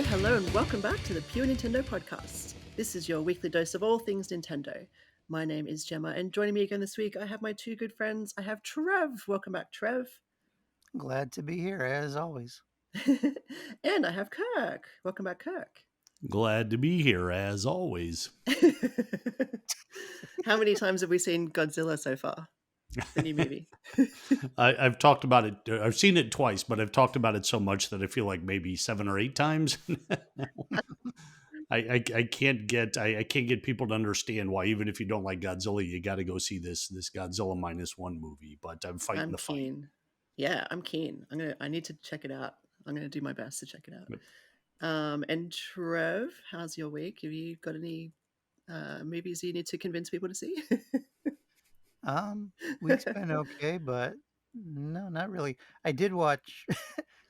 Hello, and welcome back to the Pure Nintendo podcast. This is your weekly dose of all things Nintendo. My name is Gemma, and joining me again this week, I have my two good friends. I have Trev. Welcome back, Trev. Glad to be here, as always. And I have Kirk. Welcome back, Kirk. Glad to be here, as always. How many times have we seen Godzilla so far? The new movie. I've talked about it. I've seen it twice, but I've talked about it so much that I feel like maybe 7 or 8 times. I can't get people to understand why, even if you don't like Godzilla, you got to go see this Godzilla -1 movie. But I'm fighting I'm the fight. keen. Yeah, I'm keen. I need to check it out. I'm gonna do my best to check it out. But And Trev, how's your week? Have you got any movies you need to convince people to see? Week's been okay, but no, not really. I did watch.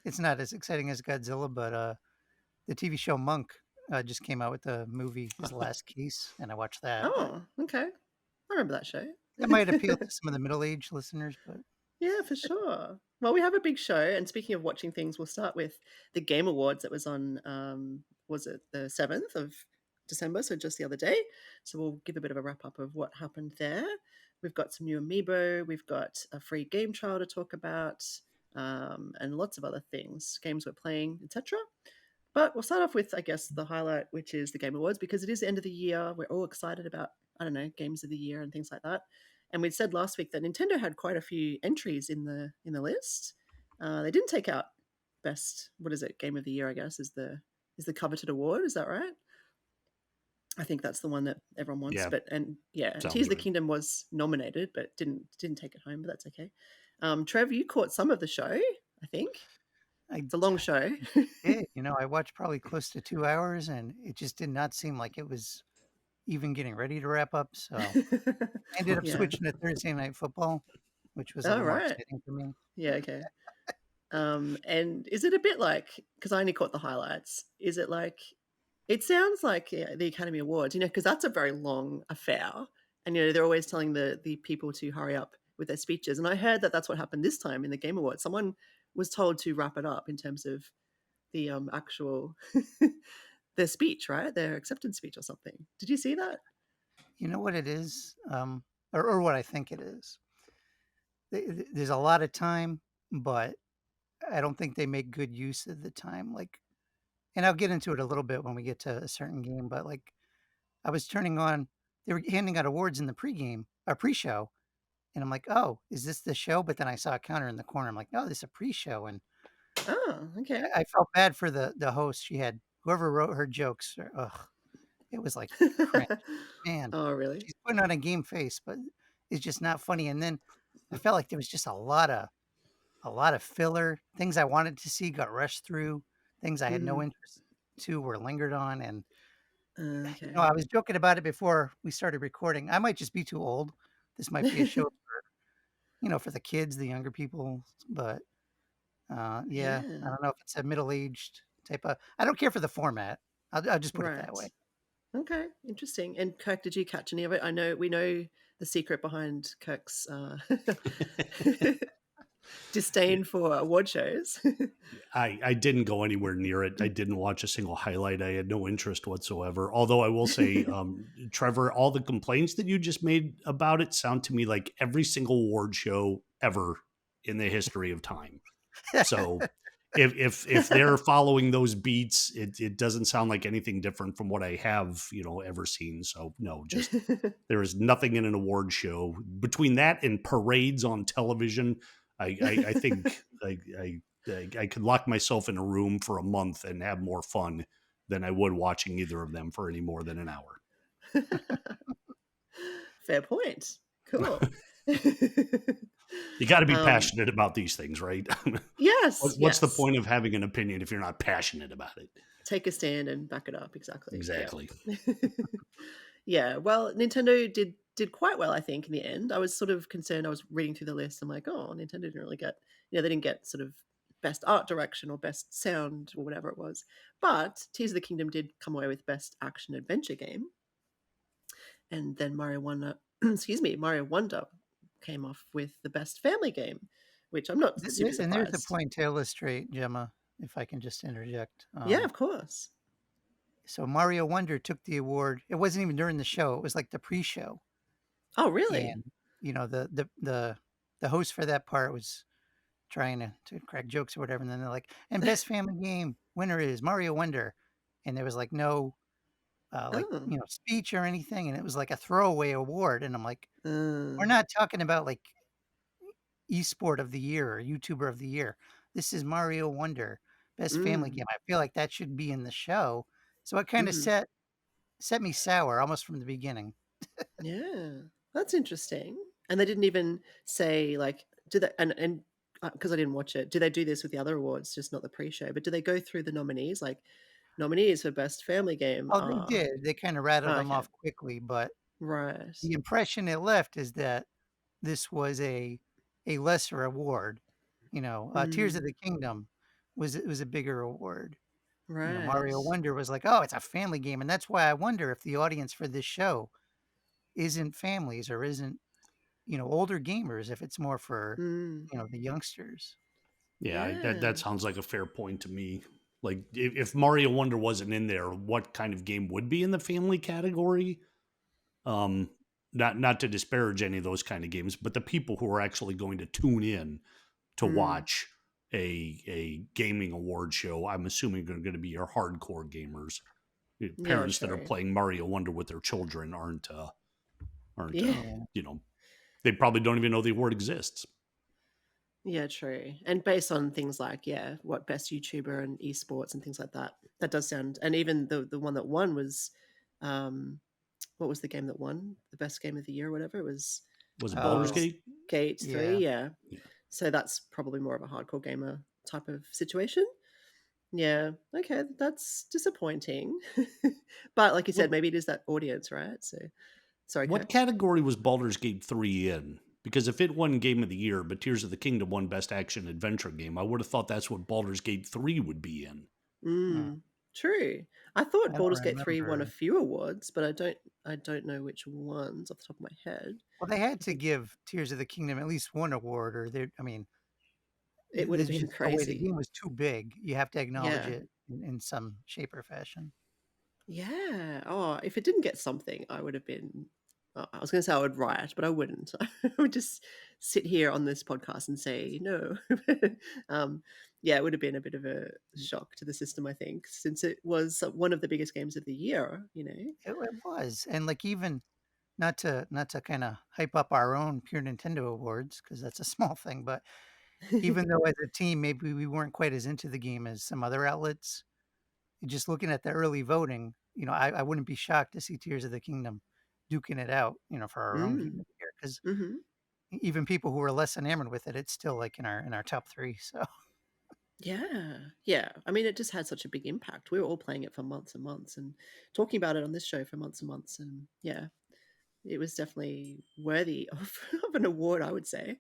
It's not as exciting as Godzilla, but the TV show Monk just came out with the movie His Last Case, and I watched that. Oh, okay. I remember that show. That might appeal to some of the middle-aged listeners, but Yeah, for sure. Well, we have a big show, and speaking of watching things, we'll start with the Game Awards that was on, was it the 7th of December, so just the other day. So we'll give a bit of a wrap up of what happened there. We've got some new amiibo, we've got a free game trial to talk about, and lots of other things, games we're playing, etc. But we'll start off with, I guess, the highlight, which is the Game Awards, because it is the end of the year. We're all excited about, I don't know, games of the year and things like that. And we said last week that Nintendo had quite a few entries in the list. They didn't take out best, what is it, Game of the Year, I guess, is the coveted award. Is that right? I think that's the one that everyone wants. Yeah. But Sounds Tears of the right. Kingdom was nominated, but didn't take it home. But that's okay. Trev, you caught some of the show, I think. I It's a long show. did. I watched probably close to 2 hours, and it just did not seem like it was even getting ready to wrap up. So I ended up Yeah. switching to Thursday Night Football, which was a All little more right. exciting for me. Yeah. Okay. And is it a bit like, because I only caught the highlights, is it like, it sounds like the Academy Awards, because that's a very long affair. And, they're always telling the people to hurry up with their speeches. And I heard that that's what happened this time in the Game Awards. Someone was told to wrap it up in terms of the actual, their speech, right? Their acceptance speech or something. Did you see that? You know what it is, or what I think it is. There's a lot of time, but I don't think they make good use of the time. And I'll get into it a little bit when we get to a certain game. But I was turning on, they were handing out awards in the pre-show, and I'm like, oh, is this the show? But then I saw a counter in the corner. I'm like, no, this is a pre-show, and Oh, okay. I felt bad for the host. She had whoever wrote her jokes. Ugh, it was like cringe. Man, Oh, really? she's putting on a game face, but it's just not funny. And then I felt like there was just a lot of filler. Things I wanted to see got rushed through. Things I had no Mm, interest to were lingered on. And okay. I was joking about it before we started recording. I might just be too old. This might be a show for the kids, the younger people. But yeah, I Yeah. don't know if it's a middle-aged type of. I don't care for the format. I'll just put it that Right. way. Okay, interesting. And Kirk, did you catch any of it? We know the secret behind Kirk's disdain for award shows. I didn't go anywhere near it. I didn't watch a single highlight. I had no interest whatsoever. Although I will say, Trevor, all the complaints that you just made about it sound to me like every single award show ever in the history of time. So if they're following those beats, it doesn't sound like anything different from what I have ever seen. So no, just there is nothing in an award show between that and parades on television. I think I could lock myself in a room for a month and have more fun than I would watching either of them for any more than an hour. Fair point. Cool. You got to be um, passionate about these things, right? yes, What's the yes. point of having an opinion if you're not passionate about it? Take a stand and back it up. Exactly. Yeah. Exactly. Yeah. Well, Nintendo did quite well, I think, in the end. I was sort of concerned. I was reading through the list. I'm like, oh, Nintendo didn't really get, they didn't get sort of best art direction or best sound or whatever it was. But Tears of the Kingdom did come away with best action adventure game, and then Mario Wonder, Mario Wonder came off with the best family game, which I'm not super And there's the surprised. point to illustrate, Gemma. if I can just interject. Yeah, of course. So Mario Wonder took the award. It wasn't even during the show. It was like the pre-show, Oh, really? and the host for that part was trying to crack jokes or whatever, and then they're like, "And best family game winner is Mario Wonder," and there was like no Oh. speech or anything, and it was like a throwaway award, and I'm like, we're Uh, not talking about like esport of the year or YouTuber of the year. This is Mario Wonder, best family mm, game. I feel like that should be in the show. So it kind of mhm. set me sour almost from the beginning. Yeah, that's interesting. And they didn't even say, like, do they and 'cause I didn't watch it, do they do this with the other awards, just not the pre-show, but do they go through the nominees, like, nominees for best family game Oh, they are did. They kind of rattled them okay, off quickly, but right. the impression it left is that this was a lesser award. Tears of Mm, the Kingdom was a bigger award. right. Mario Wonder was like, "Oh, it's a family game," and that's why I wonder if the audience for this show isn't families or isn't, older gamers, if it's more for, Mm, the youngsters. Yeah, that yeah. sounds like a fair point to me. Like if Mario Wonder wasn't in there, what kind of game would be in the family category? Um, not to disparage any of those kind of games, but the people who are actually going to tune in to Mm, watch a gaming award show, I'm assuming are going to be your hardcore gamers. yeah, Parents that are true. playing Mario Wonder with their children aren't Yeah. Yeah. you know they probably don't even know the award exists. Yeah, true. And based on things like, yeah, what best YouTuber and esports and things like that. That does sound, and even the one that won was um what was the game that won? The best game of the year or whatever? It was Was it Baldur's Oh, Baldur's Gate? Gate 3, yeah. yeah. Yeah. So that's probably more of a hardcore gamer type of situation. Yeah. Okay, that's disappointing. But like you What said, maybe it is that audience, right? So sorry, what Kurt. category was Baldur's Gate 3 in? Because if it won Game of the Year, but Tears of the Kingdom won Best Action Adventure Game, I would have thought that's what Baldur's Gate 3 would be in. Mm, Mm, true. I I thought don't Baldur's Gate 3 won a remember. few awards, but I don't know which ones off the top of my head. Well, they had I to think give Tears of the Kingdom at least one award, or there. I mean, it would have there's been just no way. The crazy. game was too big. You have to acknowledge Yeah. it in some shape or fashion. Yeah. Oh, if it didn't get something, I would have been I was going to say I would riot, but I wouldn't. I would just sit here on this podcast and say no. um, yeah, it would have been a bit of a shock to the system, I think, since it was one of the biggest games of the year, you know. It was, and like even not to kind of hype up our own pure Nintendo awards because that's a small thing, but even though as a team maybe we weren't quite as into the game as some other outlets, just looking at the early voting, I wouldn't be shocked to see Tears of the Kingdom duking it out, for our own game Mm. of the year. Because Hmm. even people who are less enamored with it, it's still like in our top three. So Yeah, yeah. I mean, it just had such a big impact. We were all playing it for months and months and talking about it on this show for months and months. And yeah, it was definitely worthy of, of an award, I would say.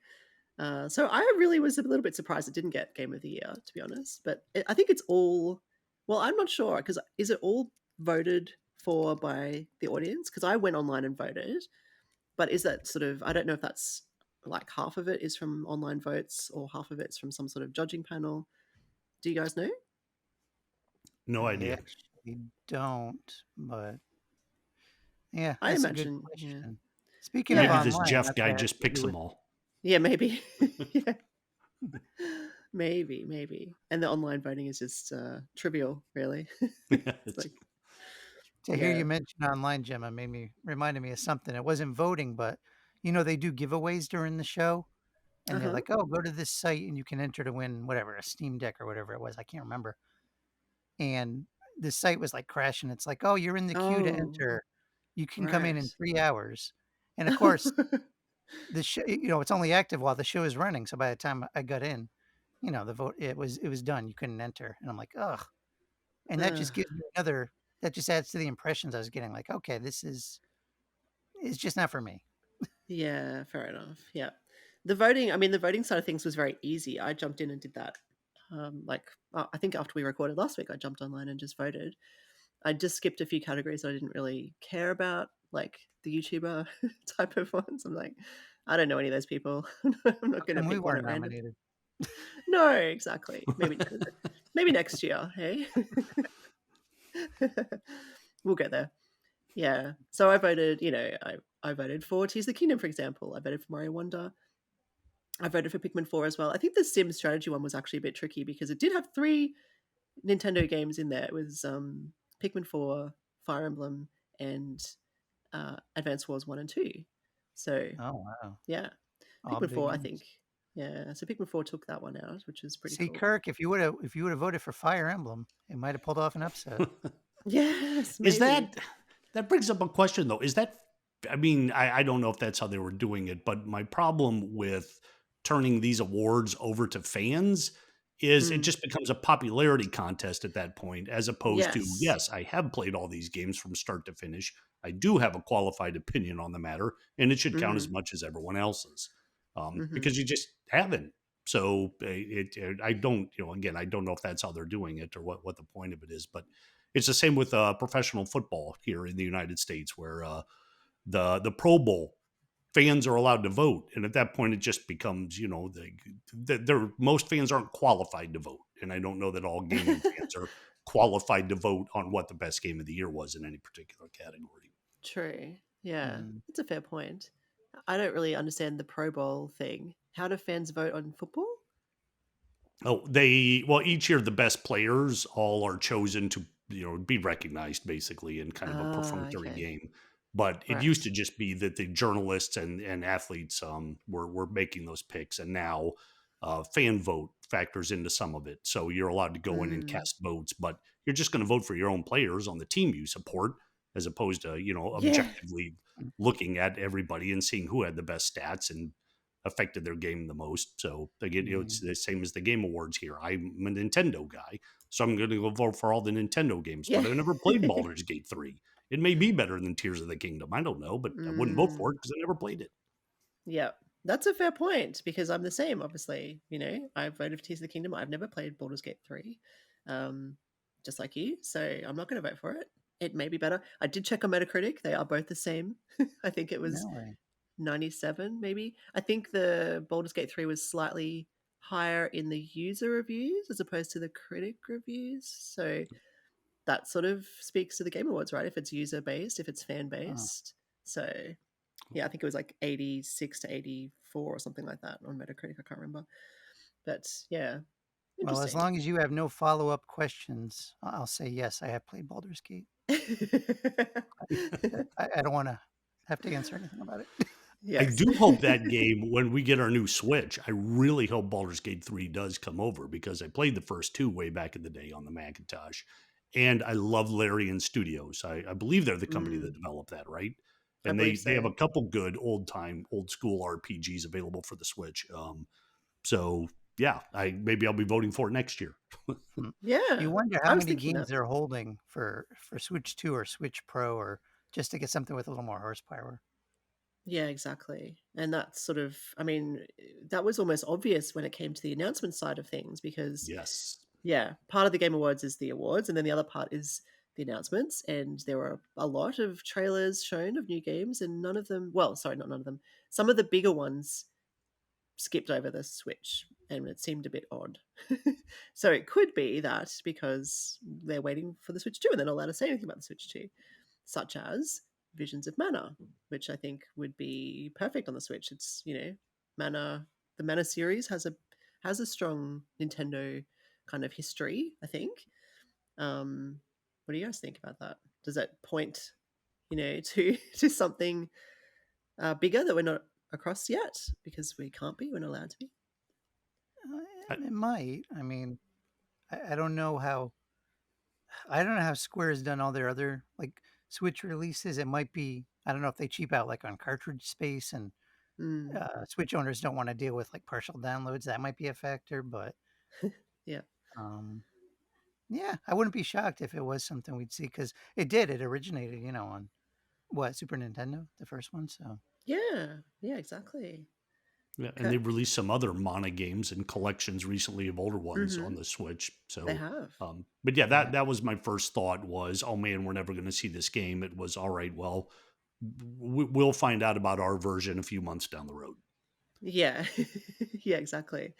So I really was a little bit surprised it didn't get Game of the Year, to be honest. But I think it's all, well, I'm not sure because is it all voted for by the audience? Because I went online and voted, but is that sort of, I don't know if that's like half of it is from online votes or half of it's from some sort of judging panel. Do you guys know? No I idea. actually don't, but yeah, I that's a good imagine, yeah. question. Speaking of Maybe Yeah. this online, Jeff not guy to have just to picks do them with all. Yeah, maybe. Yeah. Maybe, maybe. And the online voting is just trivial, really. It's It's like, to hear yeah. you mention online, Gemma, reminded me of something. It wasn't voting, but they do giveaways during the show, and they're Uh-huh. like, "Oh, go to this site and you can enter to win whatever a Steam Deck or whatever it was. I can't remember." And the site was like crashing. It's like, "Oh, you're in the queue to Oh, enter. You can come in right. 3 hours." And of course, the show, it's only active while the show is running. So by the time I got in, the vote it was done. You couldn't enter, and I'm like, "Ugh." And that Uh, just gives me another. That just adds to the impressions I was getting. Like, okay, this is it's just not for me. yeah, fair enough. Yeah. The voting, I mean, the voting side of things was very easy. I jumped in and did that. I think after we recorded last week, I jumped online and just voted. I just skipped a few categories I didn't really care about, like the YouTuber type of ones. I'm like, I don't know any of those people. I'm not How going to come we pick one weren't at random. nominated? No, exactly. Maybe next year, hey? We'll get there. Yeah. So I voted, I voted for Tears of the Kingdom, for example. I voted for Mario Wonder. I voted for Pikmin 4 as well. I think the Sim strategy one was actually a bit tricky because it did have 3 Nintendo games in there. It was, Pikmin 4, Fire Emblem, and, Advance Wars 1 and 2. So, Oh, wow. yeah. All Pikmin big 4, I games. think yeah, so Pikmin 4 took that one out, which is pretty See, cool. Kirk, if you would have voted for Fire Emblem, it might have pulled off an upset. Yes, Is maybe. that brings up a question though? Is that I mean, I don't know if that's how they were doing it, but my problem with turning these awards over to fans is it Mm. just becomes a popularity contest at that point, as opposed to, Yes. yes, I have played all these games from start to finish. I do have a qualified opinion on the matter, and it should count as Mhm. much as everyone else's, Mhm. because you just haven't. So I don't, again, I don't know if that's how they're doing it or what the point of it is, but it's the same with professional football here in the United States, where the Pro Bowl fans are allowed to vote, and at that point, it just becomes most fans aren't qualified to vote, and I don't know that all gaming fans are qualified to vote on what the best game of the year was in any particular category. True. Yeah, Mm. that's a fair point. I don't really understand the Pro Bowl thing. How do fans vote on football? Oh, each year the best players all are chosen to, be recognized basically in kind of a Ah, perfunctory okay. game. But it used Right. to just be that the journalists and athletes were making those picks, and now fan vote factors into some of it. So you're allowed to go in and Mm. cast votes, but you're just going to vote for your own players on the team you support, as opposed to Yeah. objectively looking at everybody and seeing who had the best stats and affected their game the most. So again, it's Mm. the same as the Game Awards here. I'm a Nintendo guy, so I'm going to go vote for all the Nintendo games. Yeah. But I never played Baldur's Gate 3. It may be better than Tears of the Kingdom. I don't know, but I wouldn't vote for Mm. it because I never played it. Yeah. That's a fair point because I'm the same, obviously. I voted for Tears of the Kingdom. I've never played Baldur's Gate 3, um, just like you. So I'm not going to vote for it. It may be better. I did check on Metacritic. They are both the same. I think it was No way. 97, maybe. I think the Baldur's Gate 3 was slightly higher in the user reviews as opposed to the critic reviews. So that sort of speaks to the Game Awards, right? If it's user based, if it's fan Oh. based. So yeah, I think it was like 86 to 84 or something like that on Metacritic. I can't remember. But yeah, Well, as interesting. long as you have no follow-up questions, I'll say yes, I have played Baldur's Gate. I don't wanna have to answer anything about it. I Yes. do hope that game, when we get our new Switch, I really hope Baldur's Gate 3 does come over, because I played the first two way back in the day on the Macintosh. And I love Larian Studios. I believe they're the company that Mm, developed that, right? I And believe they have so. a couple good old school RPGs available for the Switch. So yeah, maybe I'll be voting for it next year. Hmm. You Yeah, wonder how I was many thinking games that. they're holding for Switch 2 or Switch Pro or just to get something with a little more horsepower. Yeah, exactly. And that's sort of, I mean, that was almost obvious when it came to the announcement side of things because, Yes. yeah, part of the Game Awards is the awards, and then the other part is the announcements. And there were a lot of trailers shown of new games, and none of them, well, sorry, not none of them, some of the bigger ones skipped over the Switch, and it seemed a bit odd. So it could be that because they're waiting for the Switch 2 and they're not allowed to say anything about the Switch 2, such as Visions of Mana, which I think would be perfect on the Switch. It's, Mana, the Mana series has a strong Nintendo kind of history, I think. What do you guys think about that? Does that point, to to something bigger that we're not across yet because we can't be, we're not allowed to be? It might. I mean, I don't know how Square has done all their other, like, Switch releases. It might be I don't know if they cheap out, like, on cartridge space and, Mm, Switch owners don't wanna deal with, like, partial downloads. That might be a factor, but, yeah. um, yeah, I wouldn't be shocked if it was something we'd see because it did. It originated, on what, Super Nintendo, the first one, so Yeah. Yeah, exactly. Yeah, and Okay. they've released some other Mana games and collections recently of older ones on Mhm. the Switch. They So, have. but yeah, yeah. that was my first thought was, oh man, we're never going to see this game. It was all right. Well, we'll find out about our version a few months down the road. Yeah. Yeah, exactly.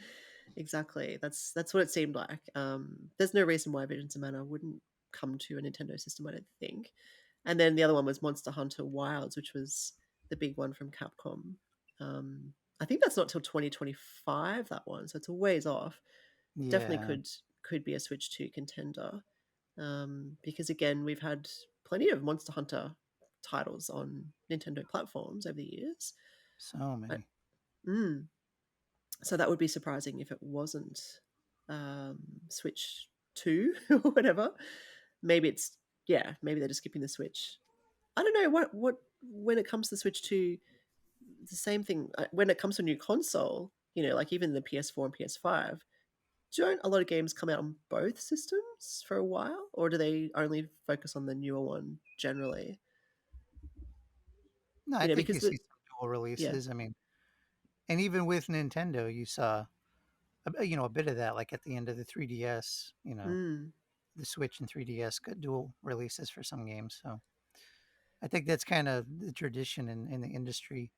Exactly. That's what it seemed like. There's no reason why Visions of Mana wouldn't come to a Nintendo system, I don't think. And then the other one was Monster Hunter Wilds, which was the big one from Capcom. I think that's not till 2025, that one, so it's a ways off. Definitely Yeah. could be a Switch 2 contender. Because again, we've had plenty of Monster Hunter titles on Nintendo platforms over the years. So I, many. mm, so that would be surprising if it wasn't um, Switch 2 or whatever. Maybe it's, yeah, maybe they're just skipping the Switch. I don't know what when it comes to the Switch 2, the same thing. When it comes to a new console, like even the PS4 and PS5, don't a lot of games come out on both systems for a while, or do they only focus on the newer one generally? No, I think you Because the see some dual yeah, releases. I mean, and even with Nintendo, you saw a bit of that, like at the end of the 3DS. mm, The Switch and 3DS got dual releases for some games. So I think that's kind of the tradition in the industry.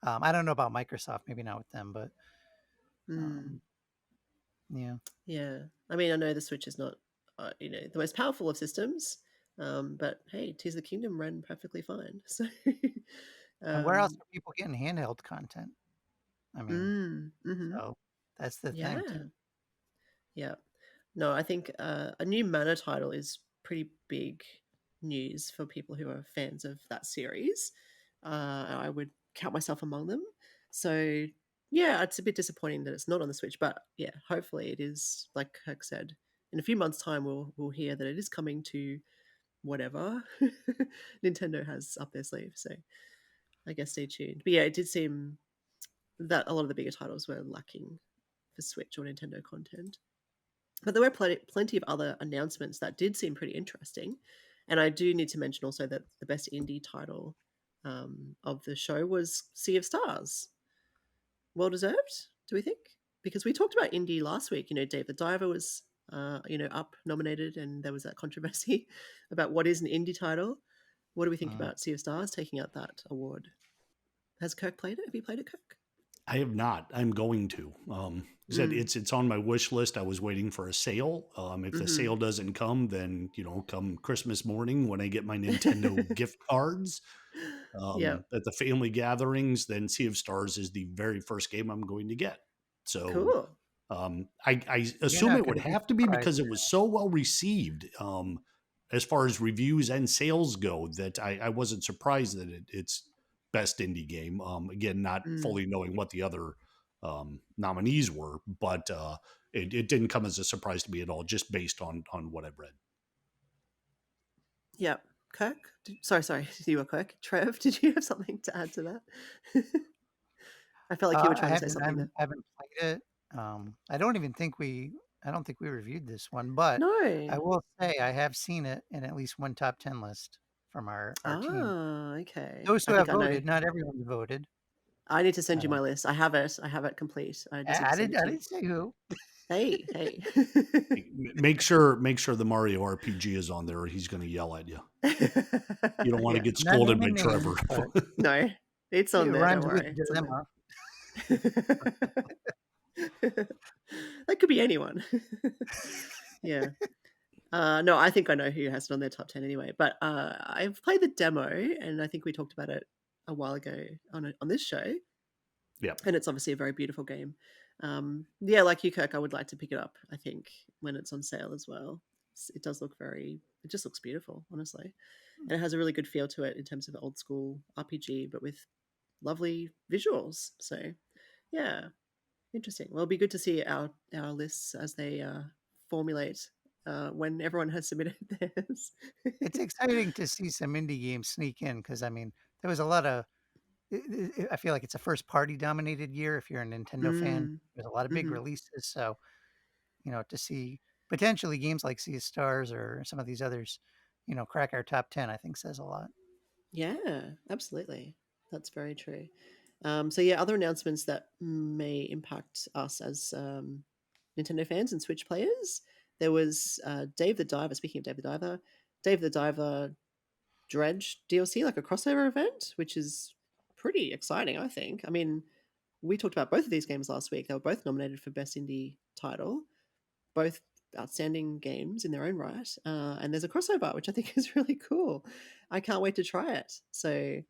I don't know about Microsoft, maybe not with them, but mm, um, yeah. yeah. I mean, I know the Switch is not the most powerful of systems, but hey, Tears of the Kingdom ran perfectly fine. So, And where else um, are people getting handheld content? I mean, mm-hmm. so that's the thing too. Yeah, yeah. No, I think a new Mana title is pretty big news for people who are fans of that series. I would count myself among them. So, yeah, it's a bit disappointing that it's not on the Switch, but yeah, hopefully it is. Like Kirk said, in a few months' time, we'll hear that it is coming to whatever Nintendo has up their sleeve. So, I guess stay tuned. But yeah, it did seem that a lot of the bigger titles were lacking for Switch or Nintendo content. But there were plenty of other announcements that did seem pretty interesting. And I do need to mention also that the best indie title of the show was Sea of Stars. Well deserved, do we think? Because we talked about indie last week. Dave the Diver was, up nominated, and there was that controversy about what is an indie title. What do we think Mm. about Sea of Stars taking out that award? Has Kirk played it? Have you played it, Kirk? I have not. I'm going to. Said Mm. it's on my wish list. I was waiting for a sale. If the Mm-hmm. sale doesn't come, then come Christmas morning when I get my Nintendo gift cards Yeah. at the family gatherings, then Sea of Stars is the very first game I'm going to get. So Cool. I You're assume not it going would to be have to be surprised because it was there. so well received as far as reviews and sales go that I wasn't surprised that it's best indie game. Again, not Mm. fully knowing what the other nominees were, but it didn't come as a surprise to me at all, just based on what I've read. Yeah. Kirk? Sorry, you were Kirk. Trev, did you have something to add to that? I felt like you were I trying to say haven't, I something haven't, there. I haven't played it. I don't even think I don't think we reviewed this one, but I No. will say I have seen it in at least one top 10 list from our team. Ah, okay. Those I who think have I know. voted, not everyone voted. I need to send you Uh, my list. I have it. I have it complete. I just need to send it I to you. didn't say who. Hey, hey. Make sure the Mario RPG is on there, or he's going to yell at you. You don't want to Yeah. get I'm not scolded by naming Trevor. names, but No, it's on it there. Don't rhymes with worry. It's on dilemma. there. That could be anyone. Yeah. No, I think I know who has it on their top 10 anyway. But I've played the demo, and I think we talked about it a while ago on this show. Yeah. And it's obviously a very beautiful game. Yeah, like you, Kirk, I would like to pick it up, I think, when it's on sale as well. It does look it just looks beautiful, honestly. And it has a really good feel to it in terms of old school RPG, but with lovely visuals. So, yeah, interesting. Well, it'll be good to see our lists as they formulate when everyone has submitted theirs. It's exciting to see some indie games sneak in because I mean there was a lot of. I feel like it's a first party dominated year. If you're a Nintendo fan, Mm. there's a lot of big Hmm. releases. So to see potentially games like Sea of Stars or some of these others, crack our top 10, I think says a lot. Yeah, absolutely. That's very true. So yeah, other announcements that may impact us as Nintendo fans and Switch players. There was Dave the Diver. Speaking of Dave the Diver Dredge DLC, like a crossover event, which is pretty exciting. I think. I mean, we talked about both of these games last week. They were both nominated for Best Indie Title, both outstanding games in their own right. And there's a crossover, which I think is really cool. I can't wait to try it. So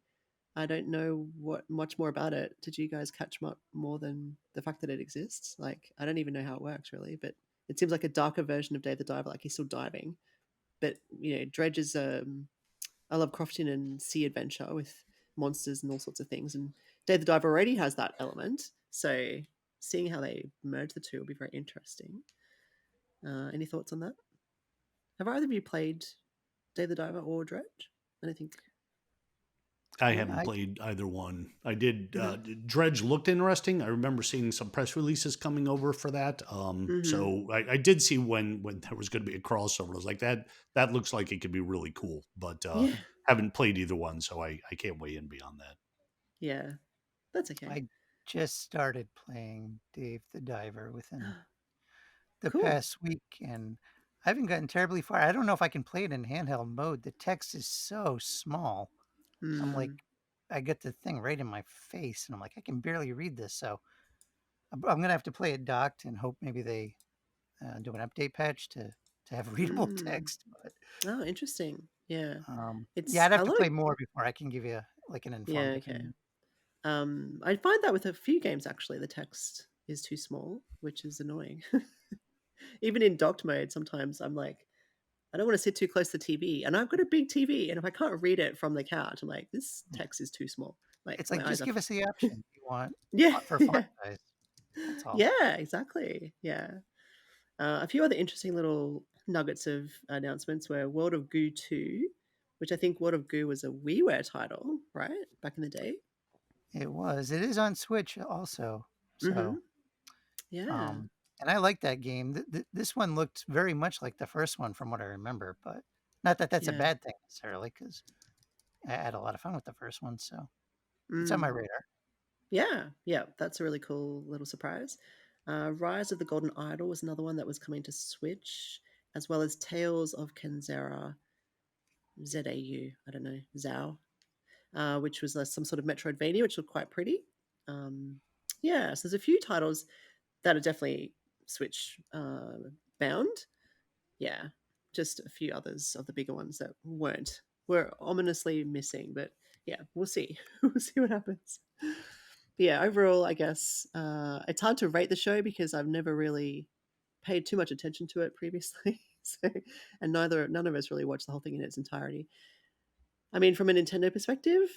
I don't know what much more about it. Did you guys catch more than the fact that it exists? Like, I don't even know how it works really, but it seems like a darker version of Dave the Diver. Like he's still diving, but Dredge is a Lovecraftian and sea adventure with monsters and all sorts of things. And Dave the Diver already has that element, so seeing how they merge the two will be very interesting. Any thoughts on that? Have either of you played Dave the Diver or Dredge? I don't think. I No. haven't played either one. I did. Mm-hmm. Dredge looked interesting. I remember seeing some press releases coming over for that. Mm-hmm. So I did see when there was going to be a crossover. I was like, that looks like it could be really cool. But Yeah, haven't played either one, so I can't weigh in beyond that. yeah, that's okay. I just started playing Dave the Diver within the Cool. past week, and I haven't gotten terribly far. I don't know if I can play it in handheld mode. The text is so small. I'm like, Mm, I get the thing right in my face, and I'm like, I can barely read this. So I'm gonna have to play it docked and hope maybe they do an update patch to have readable mm. text. But Oh, interesting. Yeah, yeah, it's I'd have a to lot of. play more before I can give you like an Yeah, informed okay. opinion. I find that with a few games actually, the text is too small, which is annoying. Even in docked mode, sometimes I'm like, I don't want to sit too close to the TV, and I've got a big TV, and if I can't read it from the couch, I'm like, this text is too small. Like It's like my eyes just are. give us the option you want Yeah, for font yeah, size. That's all. yeah, exactly. Yeah. A few other interesting little nuggets of announcements were World of Goo 2, which I think World of Goo was a WiiWare title, right? Back in the day. It was. It is on Switch also. Mm-hmm. So, Yeah. um, and I like that game. This one looked very much like the first one from what I remember, but not that that's a Yeah. bad thing necessarily, because I had a lot of fun with the first one. So it's on my Mm. radar. Yeah. Yeah. That's a really cool little surprise. Rise of the Golden Idol was another one that was coming to Switch, as well as Tales of Kenzera ZAU. I don't know, Zao, which was some sort of Metroidvania, which looked quite pretty. Yeah. So there's a few titles that are definitely Switch bound. Yeah, just a few others of the bigger ones that were ominously missing. But yeah, we'll see. We'll see what happens. But yeah, overall, I guess it's hard to rate the show because I've never really paid too much attention to it previously. So, and none of us really watched the whole thing in its entirety. I mean, from a Nintendo perspective,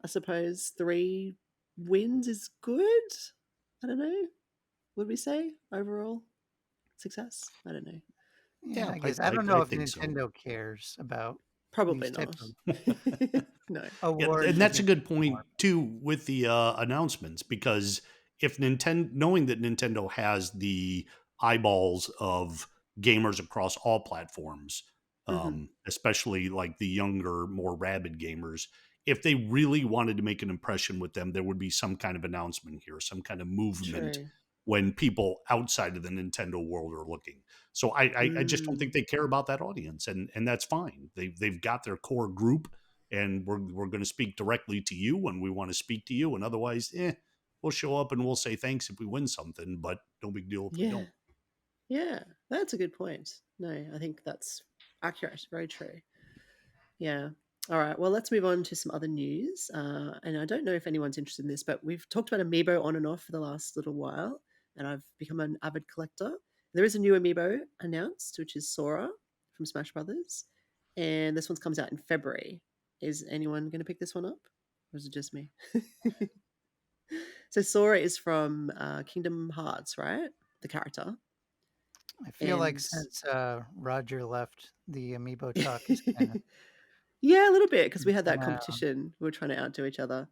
I suppose 3 wins is good. I don't know. Would we say overall success? I don't know. Yeah, Yeah, I I guess I I, don't I know if think so. Nintendo cares about Probably these type not. of No. Yeah, and awards. I that's a think good more. point too with the announcements because if Nintendo, knowing that Nintendo has the eyeballs of gamers across all platforms, Hmm. especially like the younger, more rabid gamers, if they really wanted to make an impression with them, there would be some kind of announcement here, some kind of movement True. when people outside of the Nintendo world are looking. So I just don't think Mm. they care about that audience, and that's fine. They've got their core group and we're going to speak directly to you when we want to speak to you, and otherwise we'll show up and we'll say thanks if we win something, but no big deal if we Yeah. don't. Yeah. That's a good point. No, I think that's accurate. Very true. Yeah. All right. Well, let's move on to some other news. And I don't know if anyone's interested in this, but we've talked about Amiibo on and off for the last little while, and I've become an avid collector. There is a new Amiibo announced, which is Sora from Smash Brothers, and this one comes out in February. Is anyone going to pick this one up, or is it just me? So Sora is from Kingdom Hearts, right? The character, I feel like and since Roger left, the amiibo talk is kind of yeah, a little bit because we had that down. competition. We were trying to outdo each other.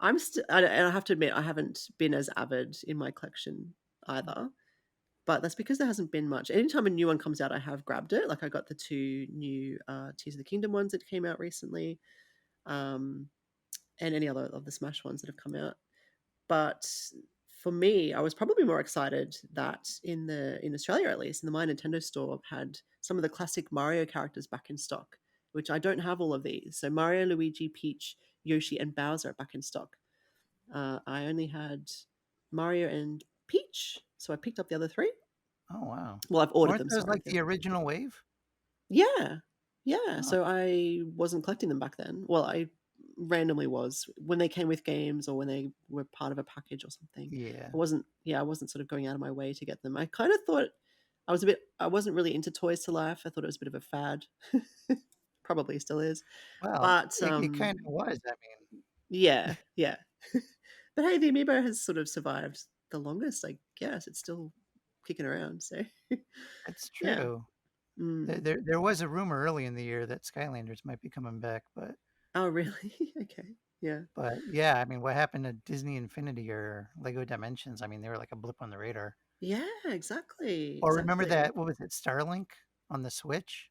And I have to admit, I haven't been as avid in my collection either. But that's because there hasn't been much. Anytime a new one comes out, I have grabbed it. Like I got the 2 new Tears of the Kingdom ones that came out recently, um, and any other of the Smash ones that have come out. But for me, I was probably more excited that in Australia at least, in the My Nintendo store, had some of the classic Mario characters back in stock, which I don't have all of these. So Mario, Luigi, Peach, Yoshi, and Bowser are back in stock. I only had Mario and Peach. So I picked up the other three. Oh, wow. Well, I've ordered Weren't them, those sorry. like the original wave? Yeah. Yeah, Oh, so I wasn't collecting them back then. Well, I randomly was when they came with games or when they were part of a package or something. yeah. I wasn't sort of going out of my way to get them. I kind of thought I wasn't really into Toys to Life. I thought it was a bit of a fad. Probably still is. Well, But, it kinda was, I mean, yeah, yeah. But hey, the Amiibo has sort of survived the longest, I guess. It's still kicking around, so it's yeah. true. There Mm. there there was a rumor early in the year that Skylanders might be coming back, Oh, really? Okay. Yeah. yeah, I mean, what happened to Disney Infinity or Lego Dimensions? I mean, they were like a blip on the radar. Yeah, exactly, Or remember exactly. that what was it, Starlink on the Switch?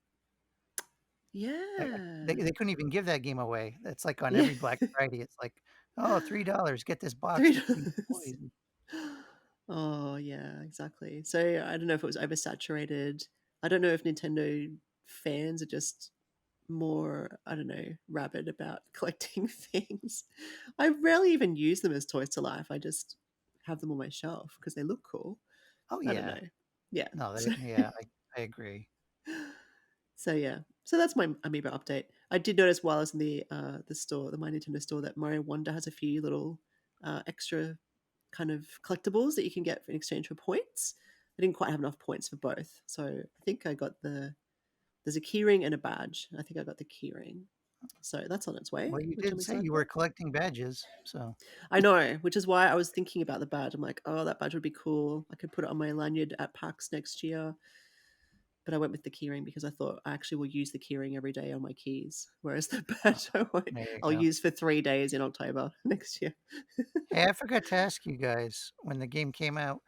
Yeah. They couldn't even give that game away. It's like on Yeah. every Black Friday, it's like, "Oh, $3, get this box with these $3. toys." Oh, yeah, exactly. So, I don't know if it was oversaturated. I don't know if Nintendo fans are just more, I don't know, rabid about collecting things. I rarely even use them as toys to life. I just have them on my shelf because they look cool. Oh, I don't yeah. know. Yeah. No, So they yeah, I agree. so yeah. So that's my Amiibo update. I did notice while I was in the store, the My Nintendo store, that Mario Wonder has a few little extra kind of collectibles that you can get in exchange for points. I didn't quite have enough points for both, so I think I got there's a keyring and a badge. I think I got the keyring, so that's on its way, Well, you which did I'm say excited you were about. collecting badges, so I know, which is why I was thinking about the badge. I'm like, oh, that badge would be cool. I could put it on my lanyard at PAX next year. But I went with the keyring because I thought I actually will use the keyring every day on my keys, whereas the oh, badge there you I'll go. use for 3 days in October next year. Hey, I forgot to ask you guys when the game came out,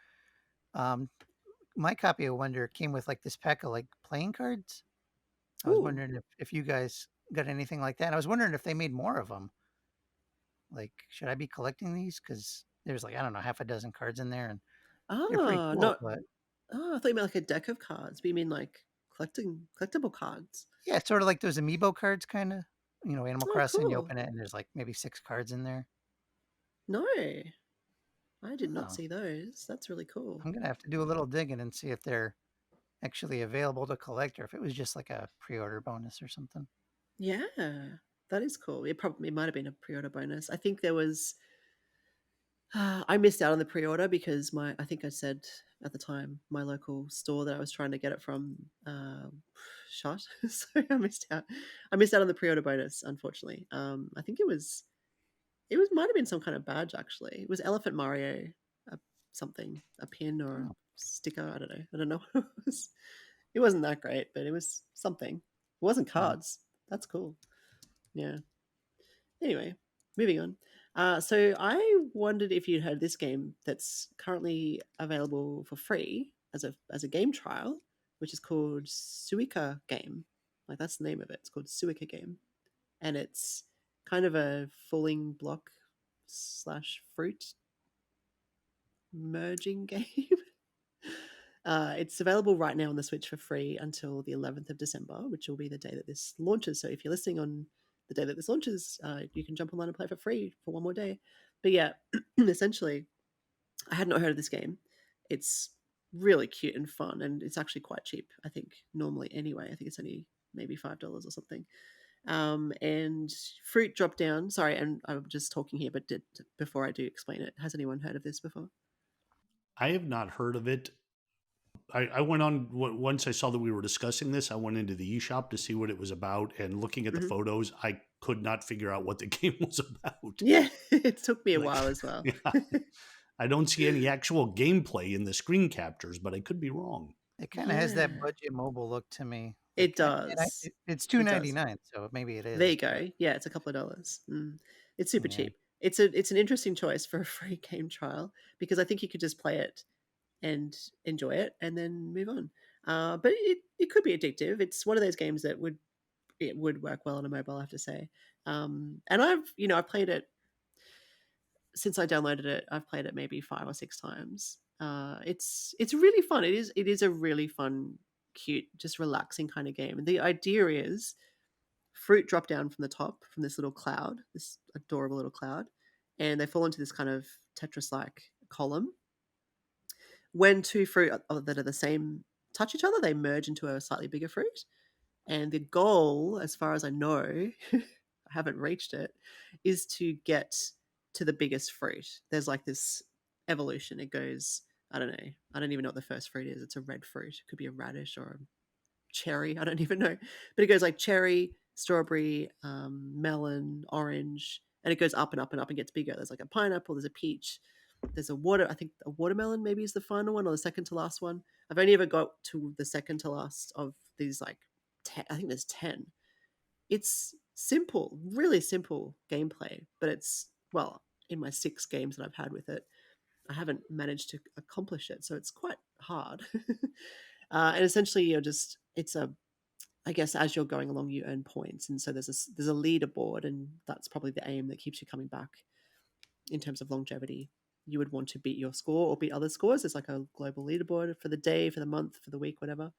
um, my copy of Wonder came with, like, this pack of, like, playing cards. I was Ooh, wondering if you guys got anything like that, and I was wondering if they made more of them. Like, should I be collecting these? Because there's, like, I don't know, half a dozen cards in there, and they're pretty cool, not. but Oh, I thought you meant like a deck of cards. But you mean like collectible cards? yeah, it's sorta like those amiibo cards kinda. Animal Oh, Crossing, you cool. open it, and there's, like, maybe 6 cards in there. No, I did not Oh, see those. That's really cool. I'm gonna have to do a little digging and see if they're actually available to collect or if it was just, like, a pre-order bonus or something. Yeah, that is cool. It might have been a pre-order bonus. I think there was. I missed out on the pre-order because my I think I said at the time my local store that I was trying to get it from shut, so I missed out. I missed out on the pre-order bonus, unfortunately. I think it was might have been some kind of badge actually. It was Elephant Mario, something, a pin or a Oh, sticker. I don't know. I don't know what it was. It wasn't that great, but it was something. It wasn't huh. cards. That's cool. Yeah. Anyway, moving on. So I wondered if you'd heard this game that's currently available for free as a game trial, which is called Suika Game. Like that's the name of it. It's called Suika Game, and it's kind of a falling block slash fruit merging game. It's available right now on the Switch for free until the 11th of December, which will be the day that this launches. So if you're listening on the day that this launches, you can jump online and play for free for one more day. But yeah, essentially, I had not heard of this game. It's really cute and fun, and it's actually quite cheap. I think normally anyway. I think it's only maybe $5 or something. And fruit drop down. Sorry, and I'm just talking here, but before I do explain it, has anyone heard of this before? I have not heard of it. I went on once I saw that we were discussing this. I went into the eShop to see what it was about, and looking at the Hmm. photos, I could not figure out what the game was about. Yeah, it took me a Like, while as well. yeah, I don't see any actual gameplay in the screen captures, but I could be wrong. It kinda has that Yeah, budget mobile look to me. it Like, and I does. it's It does. 2.99, so maybe it There is, you but go. Yeah, it's a couple of dollars. It's super yeah. cheap. It's an interesting choice for a free game trial because I think you could just play it and enjoy it and then move on. But it could be addictive. It's one of those games that would work well on a mobile, I have to say. And I've played it since I downloaded it. I've played it maybe 5 or 6 times. It's really fun. It is a really fun, cute, just relaxing kind of game. And the idea is fruit drop down from the top from this little cloud, this adorable little cloud, and they fall into this kind of Tetris like column. When two fruit that are the same touch each other, they merge into a slightly bigger fruit. And the goal, as far as I know, I haven't reached it, is to get to the biggest fruit. There's like this evolution. It goes, I don't know. I don't even know what the first fruit is. It's a red fruit. It could be a radish or a cherry. I don't even know. But it goes like cherry, strawberry, melon, orange, and it goes up and up and up and gets bigger. There's like a pineapple, there's a peach, there's I think a watermelon maybe is the final one or the second to last one. I've only ever got to the second to last of these like 10, I think there's 10. It's simple, really simple gameplay, but it's, well, in my 6 games that I've had with it, I haven't managed to accomplish it. So it's quite hard. And essentially it's a, I guess as you're going along, you earn points, and so there's a leaderboard, and that's probably the aim that keeps you coming back in terms of longevity. You would want to beat your score or beat other scores. There's like a global leaderboard for the day, for the month, for the week, whatever.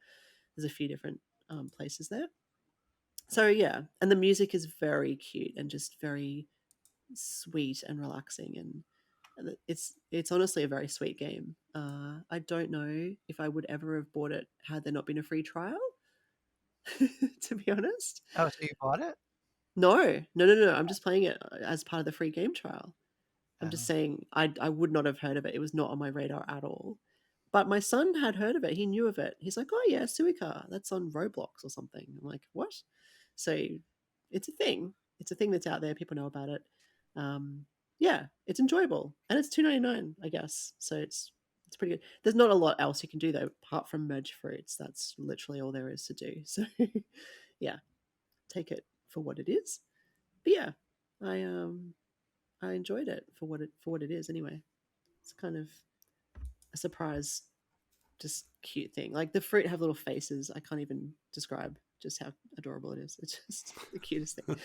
There's a few different places there. So yeah, and the music is very cute and just very sweet and relaxing, and it's honestly a very sweet game. I don't know if I would ever have bought it had there not been a free trial. To be honest, Oh, so you bought it? no, no, no, no. I'm just playing it as part of the free game trial. I'm just Oh, saying I would not have heard of it. It was not on my radar at all. But my son had heard of it. He knew of it. He's like, "Oh yeah, Suica. That's on Roblox or something." I'm like, "What?" So it's a thing. It's a thing that's out there. People know about it. Um, yeah, it's enjoyable, and it's $2.99, I guess. So it's pretty good. There's not a lot else you can do though, apart from merge fruits. That's literally all there is to do. So yeah, take it for what it is. But yeah, I um I enjoyed it for what it is anyway. It's kind of a surprise, just cute thing. Like the fruit have little faces. I can't even describe just how adorable it is. It's just the cutest thing.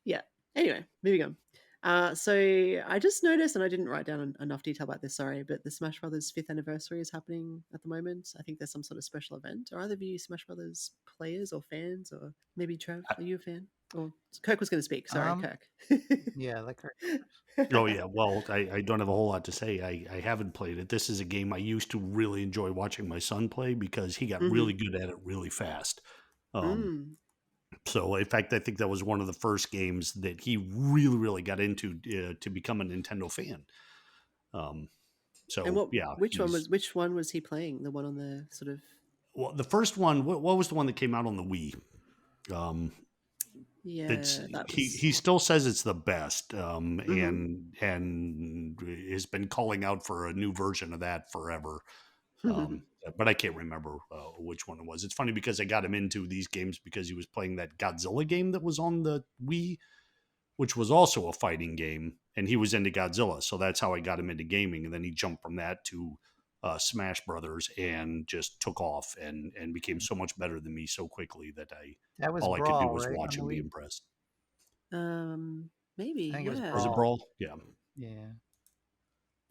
Yeah. Anyway, moving on. So I just noticed, and I didn't write down enough detail about this. Sorry, but the Smash Brothers 5th anniversary is happening at the moment. I think there's some sort of special event. Are either of you Smash Brothers players or fans, or maybe Trev? Are you a fan? Or Kirk was going to speak. Sorry, um, Kirk. yeah, like her. Oh yeah, well, I don't have a whole lot to say. I haven't played it. This is a game I used to really enjoy watching my son play because he got Hmm. really good at it really fast. Um, Mm. so in fact, I think that was one of the first games that he really got into to become a Nintendo fan. Um, And so yeah, he's which one was he playing? The one on the sort of, well. The first one, what was the one that came out on the Wii? Um, it's yeah, that he was. he still says it's the best, Hmm. and has been calling out for a new version of that forever. But I can't remember which one it was. It's funny because I got him into these games because he was playing that Godzilla game that was on the Wii, which was also a fighting game, and he was into Godzilla, so that's how I got him into gaming. And then he jumped from that to Smash Brothers and just took off and became so much better than me so quickly that I That was all I could do Brawl, was right, on watch the and be Wii? impressed. Maybe, I think it was Was yeah. it Brawl. Brawl? Yeah. Yeah,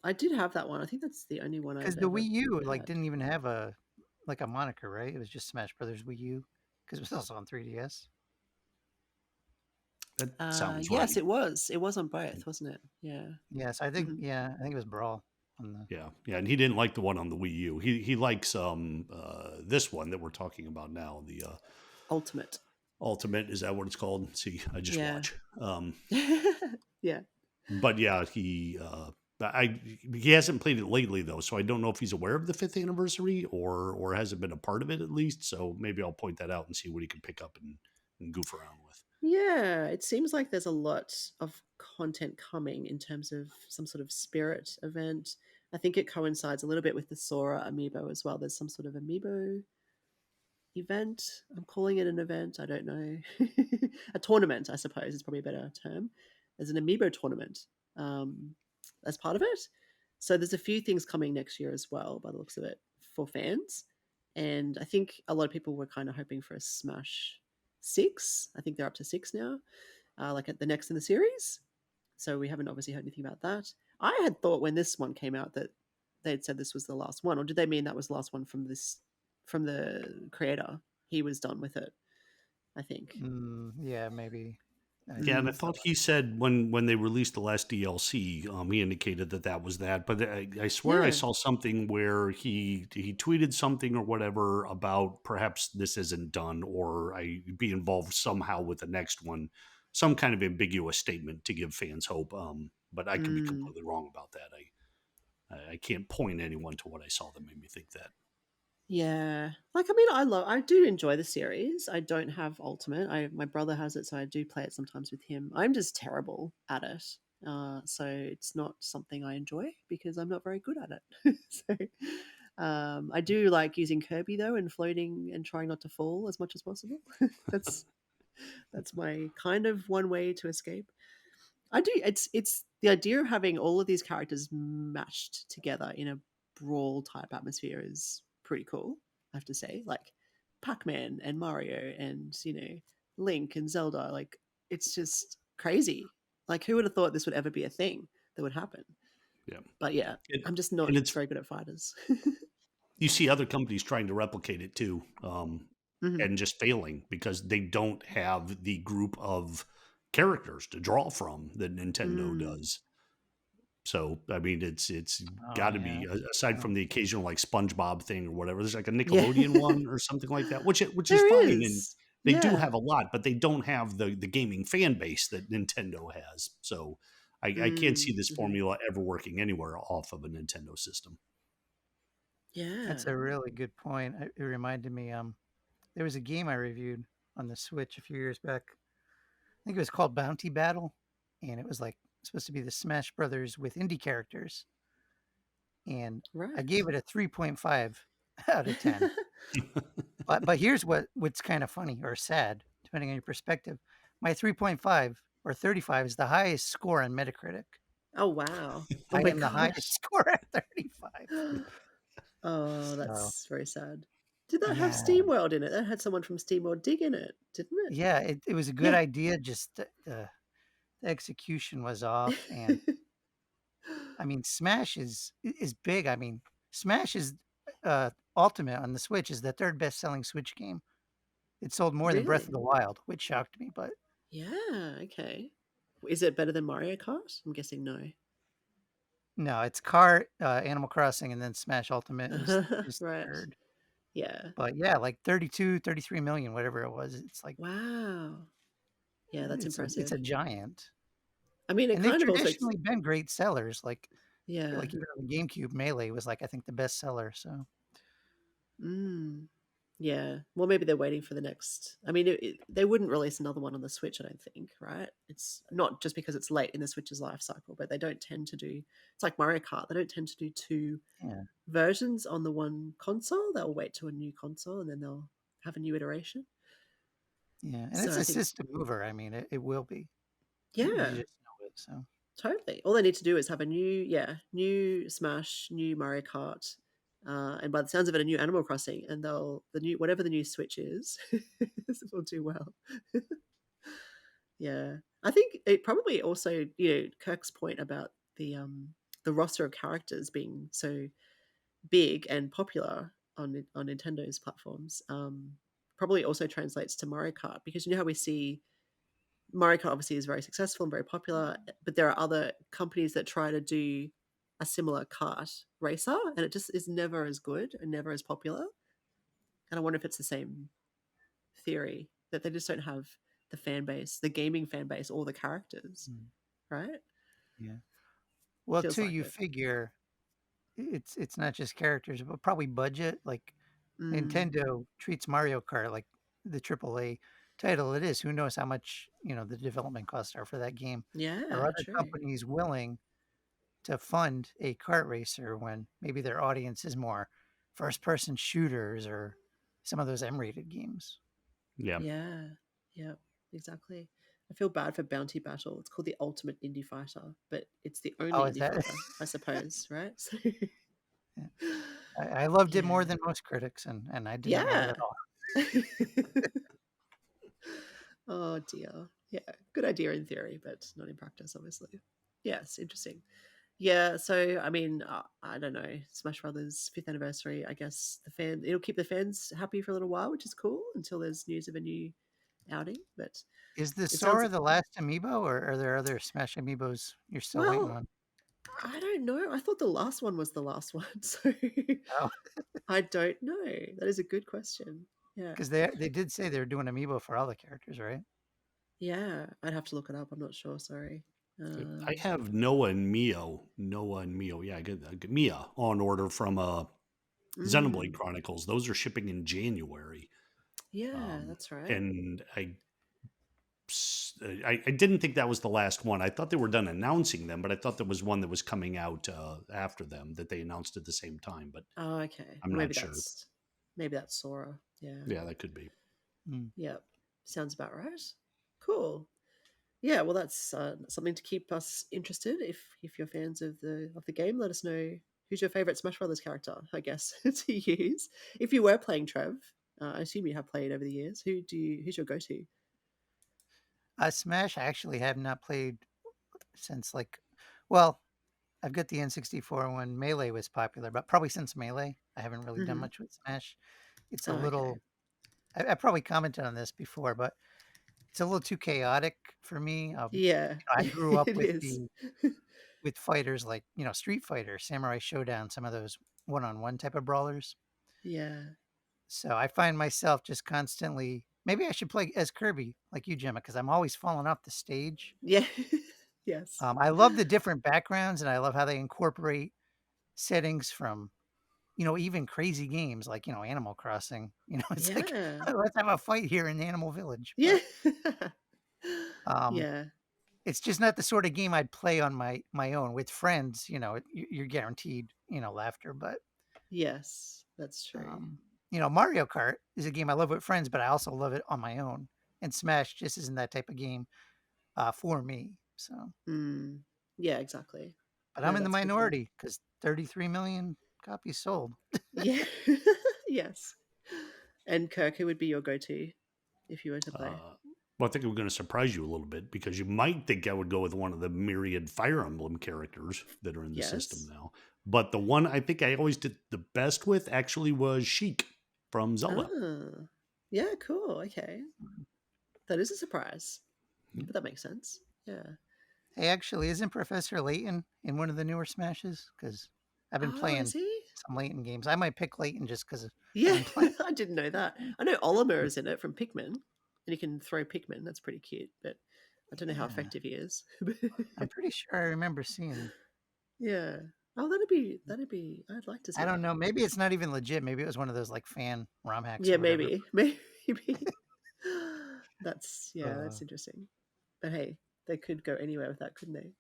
I did have that one. I think that's the only one because I've the ever Wii U like had. didn't even have a like a moniker, right? It was just Smash Brothers Wii U because it was also on 3DS. That sounds Yes, right. it was. It was on both, wasn't it? Yeah. Yes, I think. Hmm. Yeah, I think it was Brawl on the. Yeah, yeah, and he didn't like the one on the Wii U. He likes this one that we're talking about now. The Ultimate. Ultimate, is that what it's called? See, I just Yeah. watch. Yeah. But yeah, I he hasn't played it lately though, so I don't know if he's aware of the 5th anniversary or hasn't been a part of it at least. So maybe I'll point that out and see what he can pick up and goof around with. Yeah, it seems like there's a lot of content coming in terms of some sort of spirit event. I think it coincides a little bit with the Sora amiibo as well. There's some sort of amiibo event. I'm calling it an event. I don't know. A tournament, I suppose, is probably a better term. There's an amiibo tournament as part of it. So there's a few things coming next year as well, by the looks of it, for fans. And I think a lot of people were kind of hoping for a Smash 6. I think they're up to 6 now, like at the next in the series. So we haven't obviously heard anything about that. I had thought when this one came out that they'd said this was the last one, or did they mean that was the last one from the creator? He was done with it, I think. Yeah, maybe. Yeah, and I So thought he said when they released the last DLC, he indicated that that was that. But I swear I Yeah. saw something where he tweeted something or whatever about perhaps this isn't done or I be involved somehow with the next one, some kind of ambiguous statement to give fans hope. But I could be Mm. completely wrong about that. I can't point anyone to what I saw that made me think that. Yeah. Like, I mean, I do enjoy the series. I don't have Ultimate. My brother has it, so I do play it sometimes with him. I'm just terrible at it. So it's not something I enjoy because I'm not very good at it. I do like using Kirby though and floating and trying not to fall as much as possible. that's that's my kind of one way to escape. I do. It's the idea of having all of these characters mashed together in a brawl type atmosphere is pretty cool. I have to say, like Pac-Man and Mario and Link and Zelda. Like it's just crazy. Like who would have thought this would ever be a thing that would happen? Yeah, But yeah, it, I'm just not and it's very good at fighters. you see other companies trying to replicate it too, Hmm. and just failing because they don't have the group of characters to draw from that Nintendo Mm. does. So I mean, it's oh got to yeah. be aside Oh, from the occasional like SpongeBob thing or whatever. There's like a Yeah, Nickelodeon one or something like that, which is there fine, and is. they do Yeah. have a lot, but they don't have the gaming fan base that Nintendo has. So I can't see this Mm-hmm. formula ever working anywhere off of a Nintendo system. Yeah. that's a really good point. It reminded me. There was a game I reviewed on the Switch a few years back. I think it was called Bounty Battle, and it was like supposed to be the Smash Brothers with indie characters. And I Right. gave it a 3.5 out of 10. But here's what's kind of funny or sad, depending on your perspective. My 3.5 or 35 is the highest score on Metacritic. Oh wow. Oh I my am the highest gosh. score at 35. Oh, So that's very sad. Did that have yeah, SteamWorld in it? That had someone from SteamWorld Dig in it, didn't it? yeah, it was a good Yeah. idea. Just the execution was off, and I mean, Smash is big. I mean, Smash is Ultimate on the Switch is the third best selling Switch game. It sold more than Breath of Really? the Wild, which shocked me. But Yeah, okay. Is it better than Mario Kart? I'm guessing no. no, it's Kart, Animal Crossing, and then Smash Ultimate is Right. third. Yeah. But yeah, like 32, 33 million, whatever it was. It's like Wow. Yeah, that's it's impressive. a giant. I mean, it And they've kind of also traditionally been great sellers. yeah. Like even on the GameCube, Melee was like I think the best seller. So Mm. Yeah. Well, maybe they're waiting for the next. I mean, they wouldn't release another one on the Switch, I don't think, right? It's not just because it's late in the Switch's life cycle, but they don't tend to do. It's like Mario Kart. They don't tend to do two yeah, versions on the one console. They'll wait to a new console and then they'll have a new iteration. yeah, and So it's I a think, system mover. I mean, it will be. You yeah, just know it. So totally. All they need to do is have a new Smash, new Mario Kart, and by the sounds of it, a new Animal Crossing, and they'll the new whatever the new Switch is, will do well. Yeah, I think it probably also Kirk's point about the roster of characters being so big and popular on Nintendo's platforms probably also translates to Mario Kart because you know how we see Mario Kart obviously is very successful and very popular, but there are other companies that try to do a similar kart racer, and it just is never as good and never as popular. And I wonder if it's the same theory that they just don't have the fan base, the gaming fan base, or the characters, mm, right? yeah. Well, Feels too, like you it. figure it's not just characters, but probably budget. Like Mm, Nintendo treats Mario Kart like the AAA title it is. Who knows how much the development costs are for that game? Are yeah, other true. companies willing to fund a kart racer when maybe their audience is more first-person shooters or some of those M-rated games? Yeah. Yeah, yeah, exactly. I feel bad for Bounty Battle. It's called the Ultimate Indie Fighter, but it's the Oh, only is indie that? fighter, I suppose, right? So, Yeah. I loved it more yeah, than most critics, and I did not love it yeah. at all. Oh dear. Yeah, good idea in theory, but not in practice, obviously. Yes, interesting. Yeah, so I mean, I don't know. Smash Brothers fifth anniversary. I guess it'll keep the fans happy for a little while, which is cool until there's news of a new outing, but Is the it sounds Sora the last amiibo, or are there other Smash amiibos you're still waiting well, on? I don't know. I thought the last one was the last one, so Oh, I don't know. That is a good question. Yeah. because they did say they were doing amiibo for all the characters, right? Yeah, I'd have to look it up. I'm not sure, sorry. I Um, have Noah and Mio. Noah and Mio. Yeah, I get Mia on order from Xenoblade mm, Chronicles. Those are shipping in January. yeah, that's right. And I didn't think that was the last one. I thought they were done announcing them, but I thought there was one that was coming out after them that they announced at the same time. But Oh, okay. I'm Well, not sure. maybe that's Sora. Yeah. Yeah, that could be. Mm. Yep. Sounds about right. Cool. Yeah, well, that's something to keep us interested. If you're fans of the game, let us know who's your favorite Smash Brothers character. I guess to use if you were playing Trev. I assume you have played over the years. Who's your go to? Smash, I actually have not played since well, I've got the N64 when Melee was popular, but probably since Melee, I haven't really done Hmm. much with Smash. It's a Oh, okay. little, I probably commented on this before, but it's a little too chaotic for me. Yeah, I grew up it is. with fighters like, Street Fighter, Samurai Showdown, some of those one-on-one type of brawlers. Yeah. So I find myself just constantly, maybe I should play as Kirby like you, Gemma, because I'm always falling off the stage. Yeah. Yes. I love the different backgrounds, and I love how they incorporate settings from, even crazy games like, Animal Crossing. It's like, Yeah. let's have a fight here in Animal Village. Yeah. But um, Yeah. it's just not the sort of game I'd play on my own with friends. You're guaranteed, laughter. But Yes, that's true. um, Mario Kart is a game I love with friends, but I also love it on my own. And Smash just isn't that type of game for me. So, Mm. Yeah, exactly. but No, I'm in the that's a good point. minority because 33 million copies sold. Yeah. Yes. And Kirk, who would be your go-to if you were to play? Uh, well, I think we're going to surprise you a little bit because you might think I would go with one of the myriad Fire Emblem characters that are in the system Yes. now. But the one I think I always did the best with actually was Sheik from Zelda. Ah. Yeah, cool. Okay. That is a surprise, Mm. but that makes sense. Yeah. Hey, actually, isn't Professor Layton in one of the newer Smashes? Because I've been Oh, is playing he? some Layton games. I might pick Layton just because I've Yeah, been playing. I didn't know that. I know Olimar is in it from Pikmin, and he can throw Pikmin. That's pretty cute, but I don't know how Yeah, effective he is. I'm pretty sure I remember seeing. Yeah. Oh, that'd be. I'd like to see I don't that. know. Maybe it's not even legit. Maybe it was one of those like fan ROM hacks Yeah, or whatever. maybe, maybe. Uh, That's interesting. But hey, they could go anywhere with that, couldn't they?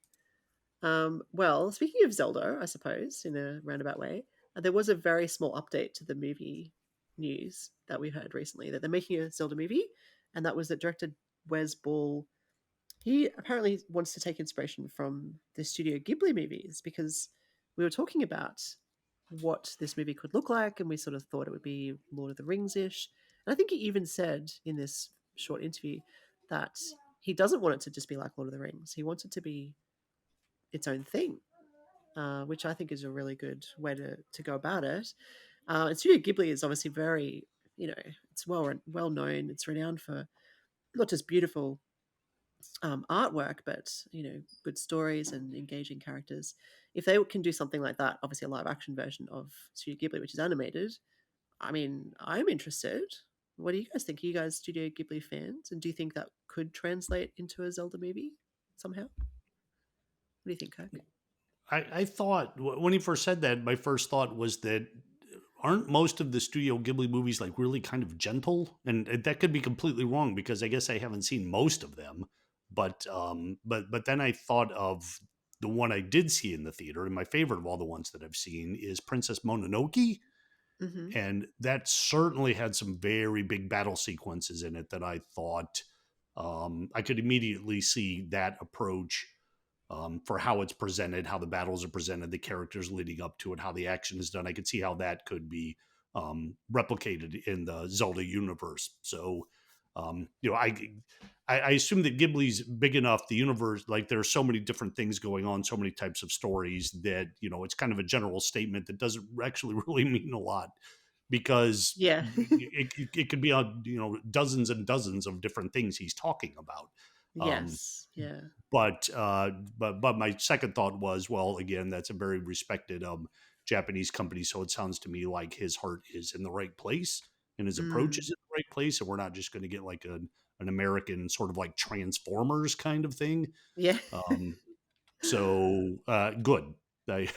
Well, speaking of Zelda, I suppose in a roundabout way, there was a very small update to the movie news that we heard recently that they're making a Zelda movie, and that was that director Wes Ball. He apparently wants to take inspiration from the Studio Ghibli movies because we were talking about what this movie could look like, and we sort of thought it would be Lord of the Rings ish. And I think he even said in this short interview that he doesn't want it to just be like Lord of the Rings. He wants it to be its own thing, which I think is a really good way to go about it. And Studio Ghibli is obviously very, it's well known. It's renowned for not just beautiful artwork, but good stories and engaging characters. If they can do something like that, obviously a live action version of Studio Ghibli, which is animated, I mean, I'm interested. What do you guys think? Are you guys Studio Ghibli fans? And do you think that could translate into a Zelda movie somehow? What do you think, Kirk? I thought when he first said that, my first thought was that aren't most of the Studio Ghibli movies like really kind of gentle, and that could be completely wrong because I guess I haven't seen most of them. But then I thought of the one I did see in the theater, and my favorite of all the ones that I've seen is Princess Mononoke, Mm-hmm. and that certainly had some very big battle sequences in it that I thought I could immediately see that approach for how it's presented, how the battles are presented, the characters leading up to it, how the action is done. I could see how that could be replicated in the Zelda universe. So, I assume that Ghibli's big enough. The universe, like there's so many different things going on, so many types of stories that it's kind of a general statement that doesn't actually really mean a lot because Yeah. it could be on, dozens and dozens of different things he's talking about. Um, Yes. Yeah. but my second thought was, well, again, that's a very respected Japanese company, so it sounds to me like his heart is in the right place and his approach is Mm. in the right place, and we're not just going to get like an American sort of like Transformers kind of thing. Yeah. Um, so good. I,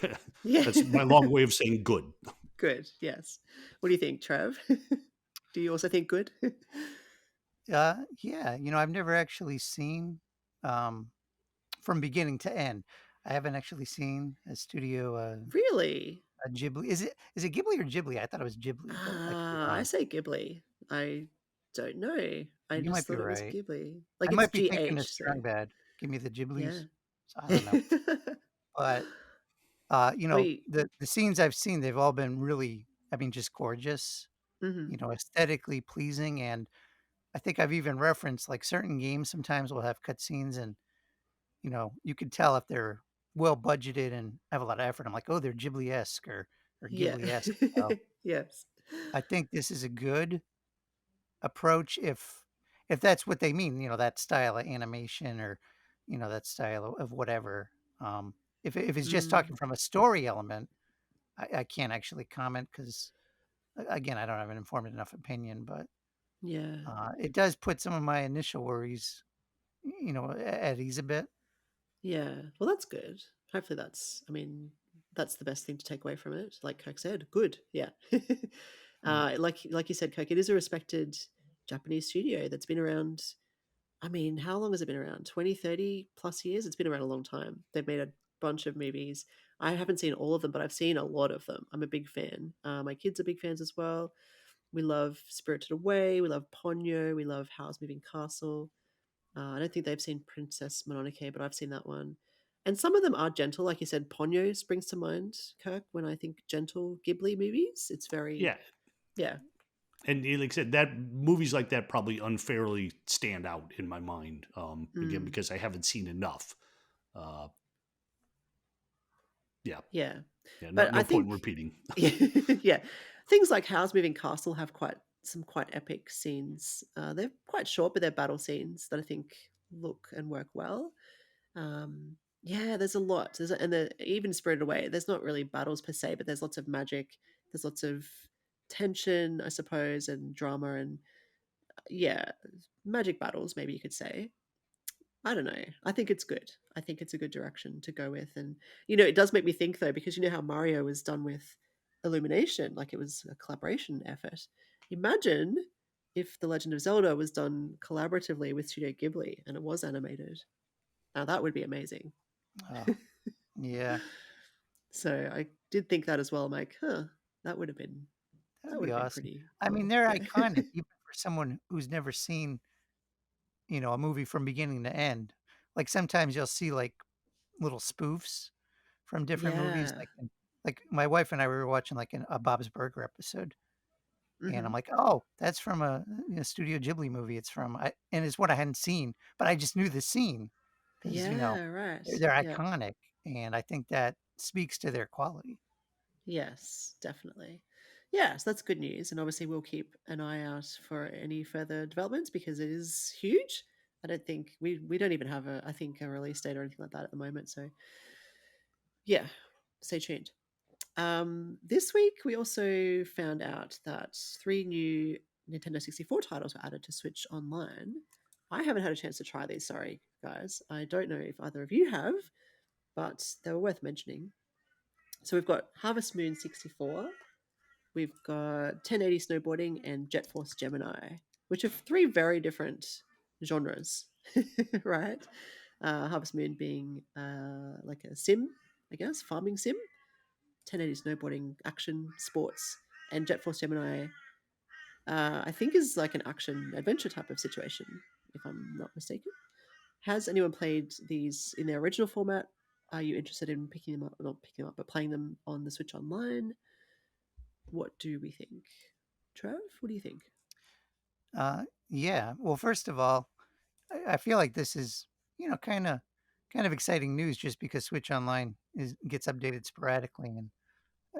Yeah. that's my long way of saying good. Good. Yes. What do you think, Trev? Do you also think good? Yeah, I've never actually seen um, from beginning to end. I haven't actually seen a studio Really? a Ghibli. Is it Ghibli or Ghibli? I thought it was Ghibli, but I could be I wrong. say Ghibli. I don't know. I You just might be thought it was right. Ghibli. I Like it's might be thinking of GH, so Strong Bad. Give me the yeah. Ghiblis. So I don't know, but I mean, the scenes I've seen, they've all been really, I mean, just gorgeous. mhm. Aesthetically pleasing, and I think I've even referenced like certain games sometimes will have cutscenes, and you could tell if they're well budgeted and have a lot of effort. I'm like, oh, they're Ghibli-esque or Yeah. Ghibli-esque. So Yes. I think this is a good approach if that's what they mean, that style of animation or that style of whatever. If it's just Mm, talking from a story element, I can't actually comment because again, I don't have an informed enough opinion, but yeah. it does put some of my initial worries, at ease a bit. Yeah. Well, that's good. Hopefully that's I mean, that's the best thing to take away from it. Like Kirk said, good. Yeah. Mm. Like you said, Kirk, it is a respected Japanese studio that's been around. I mean, how long has it been around? 20, 30 plus years? It's been around a long time. They've made a bunch of movies. I haven't seen all of them, but I've seen a lot of them. I'm a big fan. My kids are big fans as well. We love Spirited Away. We love Ponyo. We love Howl's Moving Castle. I don't think they've seen Princess Mononoke, but I've seen that one. And some of them are gentle, like you said. Ponyo springs to mind, Kirk. When I think gentle Ghibli movies, it's very Yeah, yeah, and like I said, that movies like that probably unfairly stand out in my mind. Again, mm, because I haven't seen enough. Uh, yeah, yeah. yeah, But no I point think in repeating. yeah, things like Howl's Moving Castle have quite epic scenes. They're quite short, but they're battle scenes that I think look and work well. Yeah, there's a lot. Even Spirited Away. There's not really battles per se, but there's lots of magic. There's lots of tension, I suppose, and drama, and yeah, magic battles. Maybe you could say. I don't know. I think it's good. I think it's a good direction to go with. And, it does make me think, though, because you know how Mario was done with Illumination, like it was a collaboration effort. Imagine if The Legend of Zelda was done collaboratively with Studio Ghibli and it was animated. Now, that would be amazing. Oh, yeah, So I did think that as well. I'm like, huh, that would have been that'd that would be have been awesome. pretty I mean, cool. they're Yeah. iconic even for someone who's never seen, a movie from beginning to end. Like sometimes you'll see like little spoofs from different movies, Yeah. like my wife and I, we were watching like a Bob's Burger episode, and I'm Hmm. like, "Oh, that's from a, Studio Ghibli movie. It's from," and it's what I hadn't seen, but I just knew the scene because Yeah, right. they're Yeah. iconic, and I think that speaks to their quality. Yes, definitely. Yeah, so that's good news. And obviously, we'll keep an eye out for any further developments because it is huge. I don't think we don't even have I think, a release date or anything like that at the moment. So, yeah, stay tuned. This week, we also found out that three new Nintendo 64 titles were added to Switch Online. I haven't had a chance to try these, sorry, guys. I don't know if either of you have, but they were worth mentioning. So we've got Harvest Moon 64, we've got 1080 Snowboarding, and Jet Force Gemini, which are three very different genres, right? Harvest Moon being like a sim, I guess, farming sim. 1080 Snowboarding, action, sports, and Jet Force Gemini, I think is like an action adventure type of situation, if I'm not mistaken. Has anyone played these in their original format? Are you interested in picking them up, not picking them up, but playing them on the Switch Online? What do we think? Trev, what do you think? Yeah. Well, first of all, I feel like this is, kind of exciting news just because Switch Online gets updated sporadically, and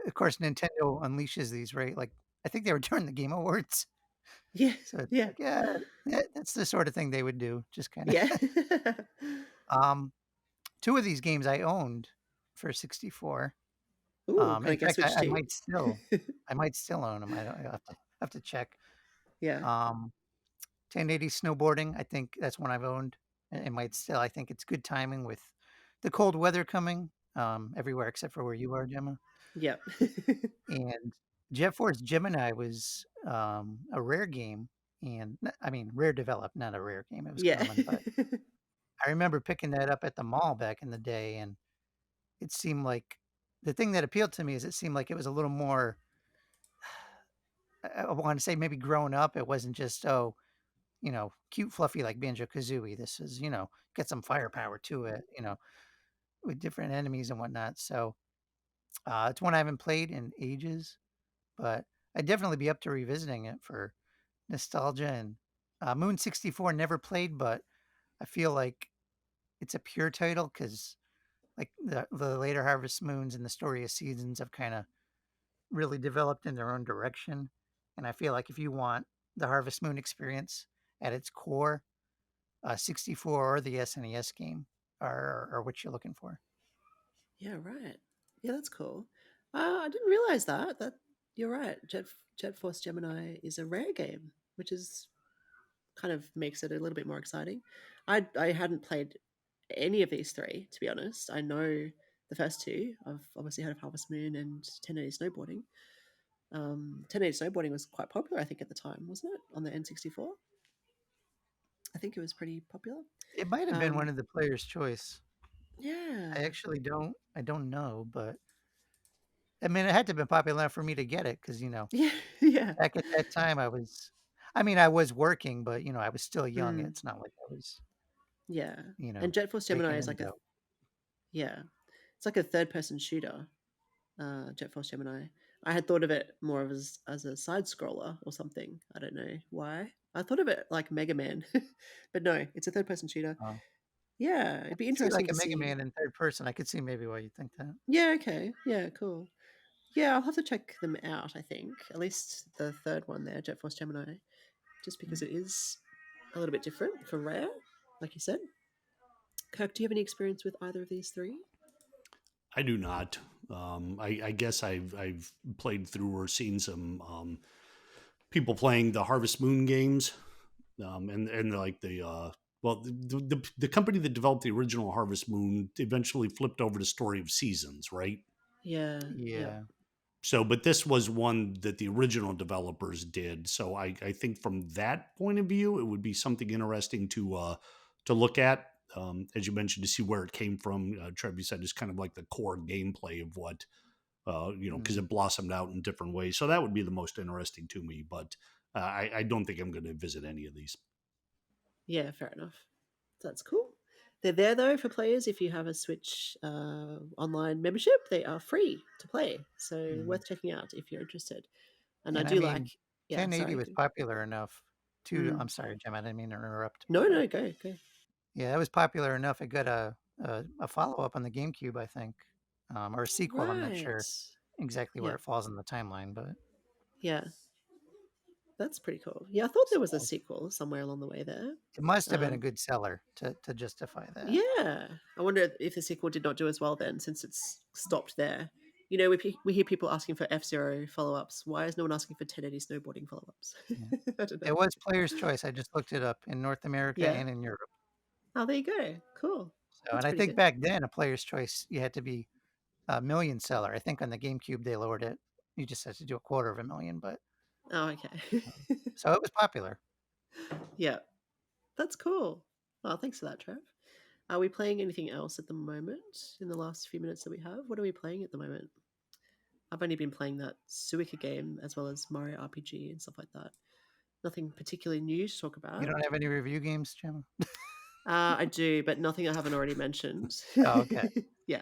of course Nintendo unleashes these, right? Like I think they were during the Game Awards. Yeah, So it's yeah, like, yeah, that's the sort of thing they would do, just kinda yeah. um, 2 of these games I owned for 64. Ooh, can I In guess fact, which two? I might still own them. I have to check. Yeah, Um, 1080 snowboarding, I think that's one I've owned. It might still. I think it's good timing with the cold weather coming, everywhere except for where you are, Gemma. yeah. And Jet Force Gemini was, a rare game and I mean, rare developed, not a rare game, it was Yeah. common, but I remember picking that up at the mall back in the day, and it seemed like the thing that appealed to me is it seemed like it was a little more, I wanna say maybe grown up. It wasn't just, oh, cute, fluffy like Banjo-Kazooie. This is, get some firepower to it, with different enemies and whatnot. So, it's one I haven't played in ages, but I'd definitely be up to revisiting it for nostalgia and, Moon 64 never played, but I feel like it's a pure title because like, the later Harvest Moons and the Story of Seasons have kinda really developed in their own direction, and I feel like if you want the Harvest Moon experience at its core, 64 or the SNES game are what you're looking for. Yeah, right. Yeah, that's cool. I didn't realize that. That you're right. Jet Force Gemini is a rare game, which is kind of makes it a little bit more exciting. I hadn't played any of these three, to be honest. I know the first two. I've obviously heard of Harvest Moon and 1080 Snowboarding. 1080 Snowboarding was quite popular, I think, at the time, wasn't it? On the N64, I think it was pretty popular. It might have been one Um, of the player's choice. yeah, I don't know, but I mean, it had to have been popular enough for me to get it because yeah, yeah. back at that time, I was working, but, I was still young. Mm, It's not like I was, yeah. you know, And Jet Force Gemini breaking is into like a yeah, it's like a third person shooter. Jet Force Gemini. I had thought of it more of as a side scroller or something. I don't know why. I thought of it like Mega Man, but no, it's a third person shooter. Yeah, I it'd be could see interesting like a to Mega see. Man in third person. I could see maybe why you think that. Yeah, okay. Yeah, cool. Yeah, I'll have to check them out, I think. At least the third one there, Jet Force Gemini, just because Mm. it is a little bit different from Rare, like you said. Kirk, do you have any experience with either of these three? I do not. I guess I've played through or seen some people playing the Harvest Moon games, and like the company that developed the original Harvest Moon eventually flipped over to Story of Seasons, right? Yeah, yeah, Yeah. So, but this was one that the original developers did. So I think from that point of view, it would be something interesting to look at. As you mentioned, to see where it came from. Trev, you said is kind of like the core gameplay of what because Mm. it blossomed out in different ways. So that would be the most interesting to me. But I don't think I'm going to visit any of these. yeah, fair enough. That's cool. They're there though for players. If you have a Switch online membership, they are free to play. So Mm. worth checking out if you're interested. And I And I do like, mean, yeah, 1080 sorry. was popular enough to Mm. I'm sorry, Jim, I didn't mean to interrupt, No, but no, go, go. yeah, it was popular enough. It got a follow-up on the GameCube, I think, or a sequel. I'm not Right. sure exactly where Yeah, it falls in the timeline, but yeah, that's pretty cool. Yeah, I thought there was a so sequel somewhere along the way there. it must have been a Um, good seller to justify that. yeah, I wonder if the sequel did not do as well then, since it's stopped there. You know, we hear people asking for F Zero follow ups. Why is no one asking for 1080 snowboarding follow ups? Yeah. I don't know. It was player's choice. I just looked it up in North America Yeah. and in Europe. Oh, there you go. Cool. So, That's and I pretty think good. back then a player's choice you had to be a million seller. I think on the GameCube they lowered it. You just had to do a quarter of a million, but Oh, okay. so it was popular. Yeah, that's cool. Oh, thanks for that, Trev. Are we playing anything else at the moment in the last few minutes that we have? What are we playing at the moment? I've only been playing that Suika game as well as Mario RPG and stuff like that. Nothing particularly new to talk You about. don't have any review games, Jim? I do, but nothing I haven't already mentioned. Oh, okay. Yeah.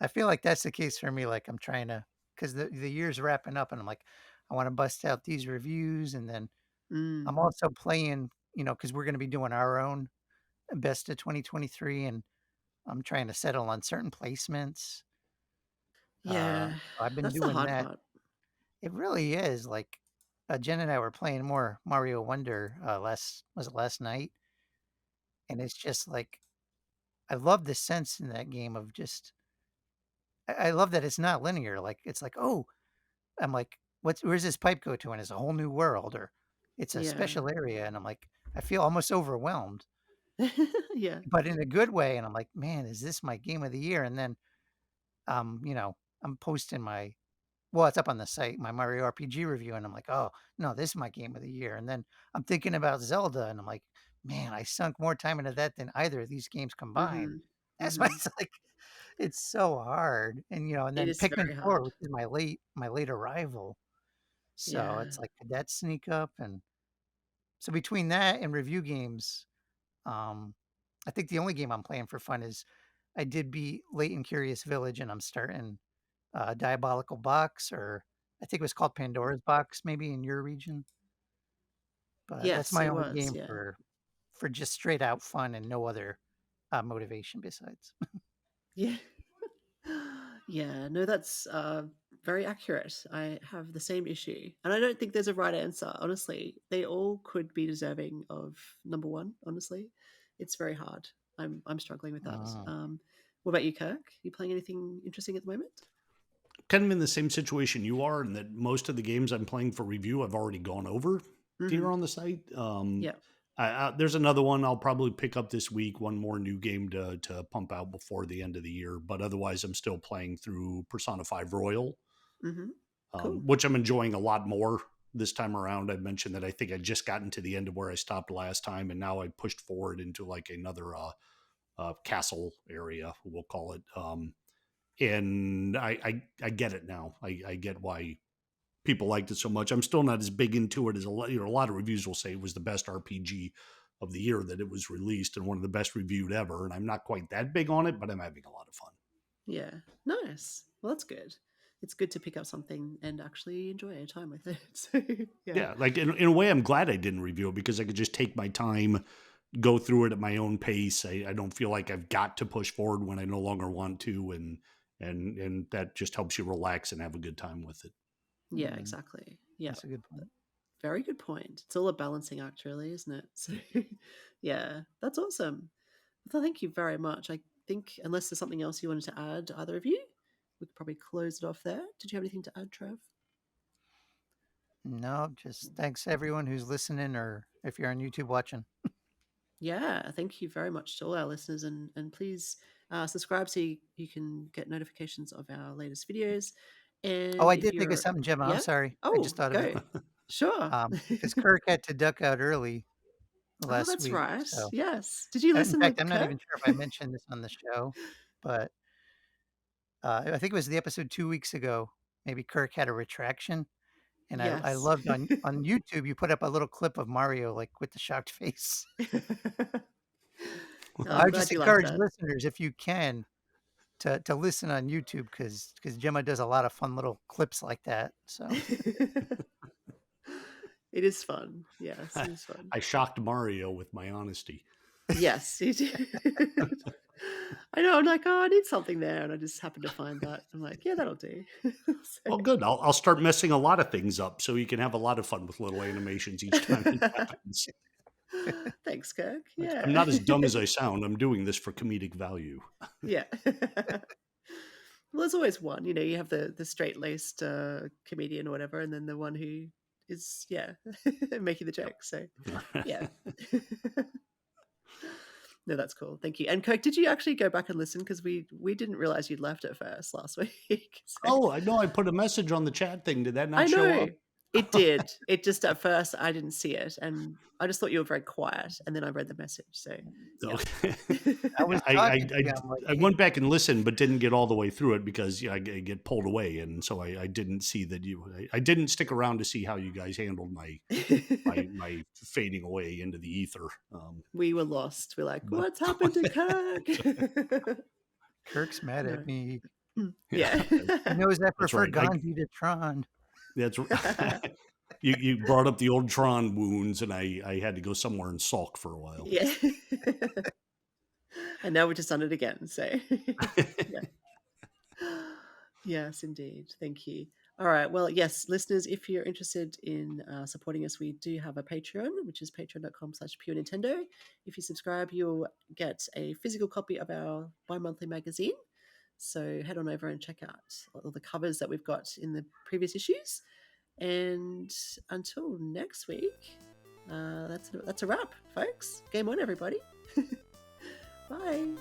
I feel like that's the case for me. Like I'm trying to, because the year's wrapping up, and I'm like, I want to bust out these reviews, and then Mm. I'm also playing, because we're going to be doing our own best of 2023, and I'm trying to settle on certain placements. Yeah, So I've been that's the doing hard that. part. It really is. Like, Jen and I were playing more Mario Wonder last night, and it's just like I love the sense in that game of just I love that it's not linear. Like it's like, oh, I'm like, where's this pipe go to? And it's a whole new world, or it's a Yeah. special area, and I'm like, I feel almost overwhelmed, Yeah. but in a good way. And I'm like, man, is this my game of the year? And then, you know, I'm posting my well, it's up on the site, my Mario RPG review, and I'm like, oh no, this is my game of the year. And then I'm thinking about Zelda, and I'm like, man, I sunk more time into that than either of these games combined. Mhm. That's why Mhm. it's like it's so hard. And and It then is Pikmin very 4, hard. which is my late arrival. So Yeah. it's like, could that sneak up? And so between that and review games, um, I think the only game I'm playing for fun is I did beat Late and Curious Village, and I'm starting Diabolical Box, or I think it was called Pandora's Box, maybe in your region. But that's Yes, my it only was, game yeah. for just straight out fun and no other motivation besides. Yeah. Yeah, no, that's, very accurate. I have the same issue, and I don't think there's a right answer, honestly. They all could be deserving of number 1, honestly. It's very hard. I'm struggling with that. Mm. What about you, Kirk? You playing anything interesting at the moment? Kind of in the same situation you are, in that most of the games I'm playing for review I've already gone over here Mhm. on the site. Yeah. There's another one I'll probably pick up this week. One more new game to pump out before the end of the year, but otherwise I'm still playing through Persona 5 Royal, Mhm. Cool. which I'm enjoying a lot more this time around. I mentioned that I think I just gotten to the end of where I stopped last time, and now I pushed forward into like another castle area, we'll call it. And I get it now. I get why people liked it so much. I'm still not as big into it as a lot of reviews will say it was the best RPG of the year that it was released and one of the best reviewed ever. And I'm not quite that big on it, but I'm having a lot of fun. Yeah. Nice. Well, that's good. It's good to pick up something and actually enjoy your time with it. So, yeah. Yeah, like in a way, I'm glad I didn't review it because I could just take my time, go through it at my own pace. I don't feel like I've got to push forward when I no longer want to, and that just helps you relax and have a good time with it. Yeah, Mm, exactly. Yeah. that's a good point. Very good point. It's all a balancing act, really, isn't it? So, yeah, that's awesome. Well, thank you very much. I think, unless there's something else you wanted to add, either of you, we could probably close it off there. Did you have anything to add, Trev? No, just thanks everyone who's listening, or if you're on YouTube watching. Yeah, thank you very much to all our listeners, and please subscribe so you can get notifications of our latest videos. Oh, And I if did think of you're, something, Gemma. I'm yeah, sorry. I just oh, thought of it. go, sure. Because Kirk had to duck out early Oh, last that's week. right. So, Yes. Did you in listen fact, with I'm not even Kirk? sure if I mentioned this on the show, but I think it was the episode 2 weeks ago. Maybe Kirk had a retraction, and I Yes. loved on YouTube. You put up a little clip of Mario like with the shocked face. Oh, So I I'm would glad just you like encourage that. listeners, if you can, to listen on YouTube because Gemma does a lot of fun little clips like that. So It is fun. Yes, it is fun. I shocked Mario with my honesty. Yes, you did. I know. I'm like, oh, I need something there, and I just happened to find that. I'm like, yeah, that'll do. So- Well, good. I'll start messing a lot of things up so you can have a lot of fun with little animations each time it happens. Thanks, Kirk. Like, I'm Yeah, not as dumb as I sound. I'm doing this for comedic value. yeah. Well, there's always one. You have the straight laced comedian or whatever, and then the one who is making the joke. So yeah. No, that's cool. Thank you. And Kirk, did you actually go back and listen? Because we didn't realize you'd left at first last week. So Oh, I know. I put a message on the chat thing. Did that I not show know up? it did. It just at first I didn't see it, and I just thought you were very quiet. And then I read the message. So yeah. Okay. I was I, I, talking to you. I'm like, I went back and listened, but didn't get all the way through it because I get pulled away, and so I didn't see that you. I didn't stick around to see how you guys handled my fading away into the ether. We were lost. We're like, But what's happened to Kirk? Kirk's mad at No. me. Yeah. yeah, He knows I that's prefer right. Gandhi to Tron. That's you brought up the old Tron wounds, and I had to go somewhere and sulk for a while. Yeah. And now we've just done it again. So yeah. Yes, indeed. Thank you. All right. Well, yes, listeners, if you're interested in supporting us, we do have a Patreon, which is patreon.com/pure Nintendo. If you subscribe, you'll get a physical copy of our bi-monthly magazine. So head on over and check out all the covers that we've got in the previous issues. And until next week, that's a wrap, folks. Game on, everybody. Bye.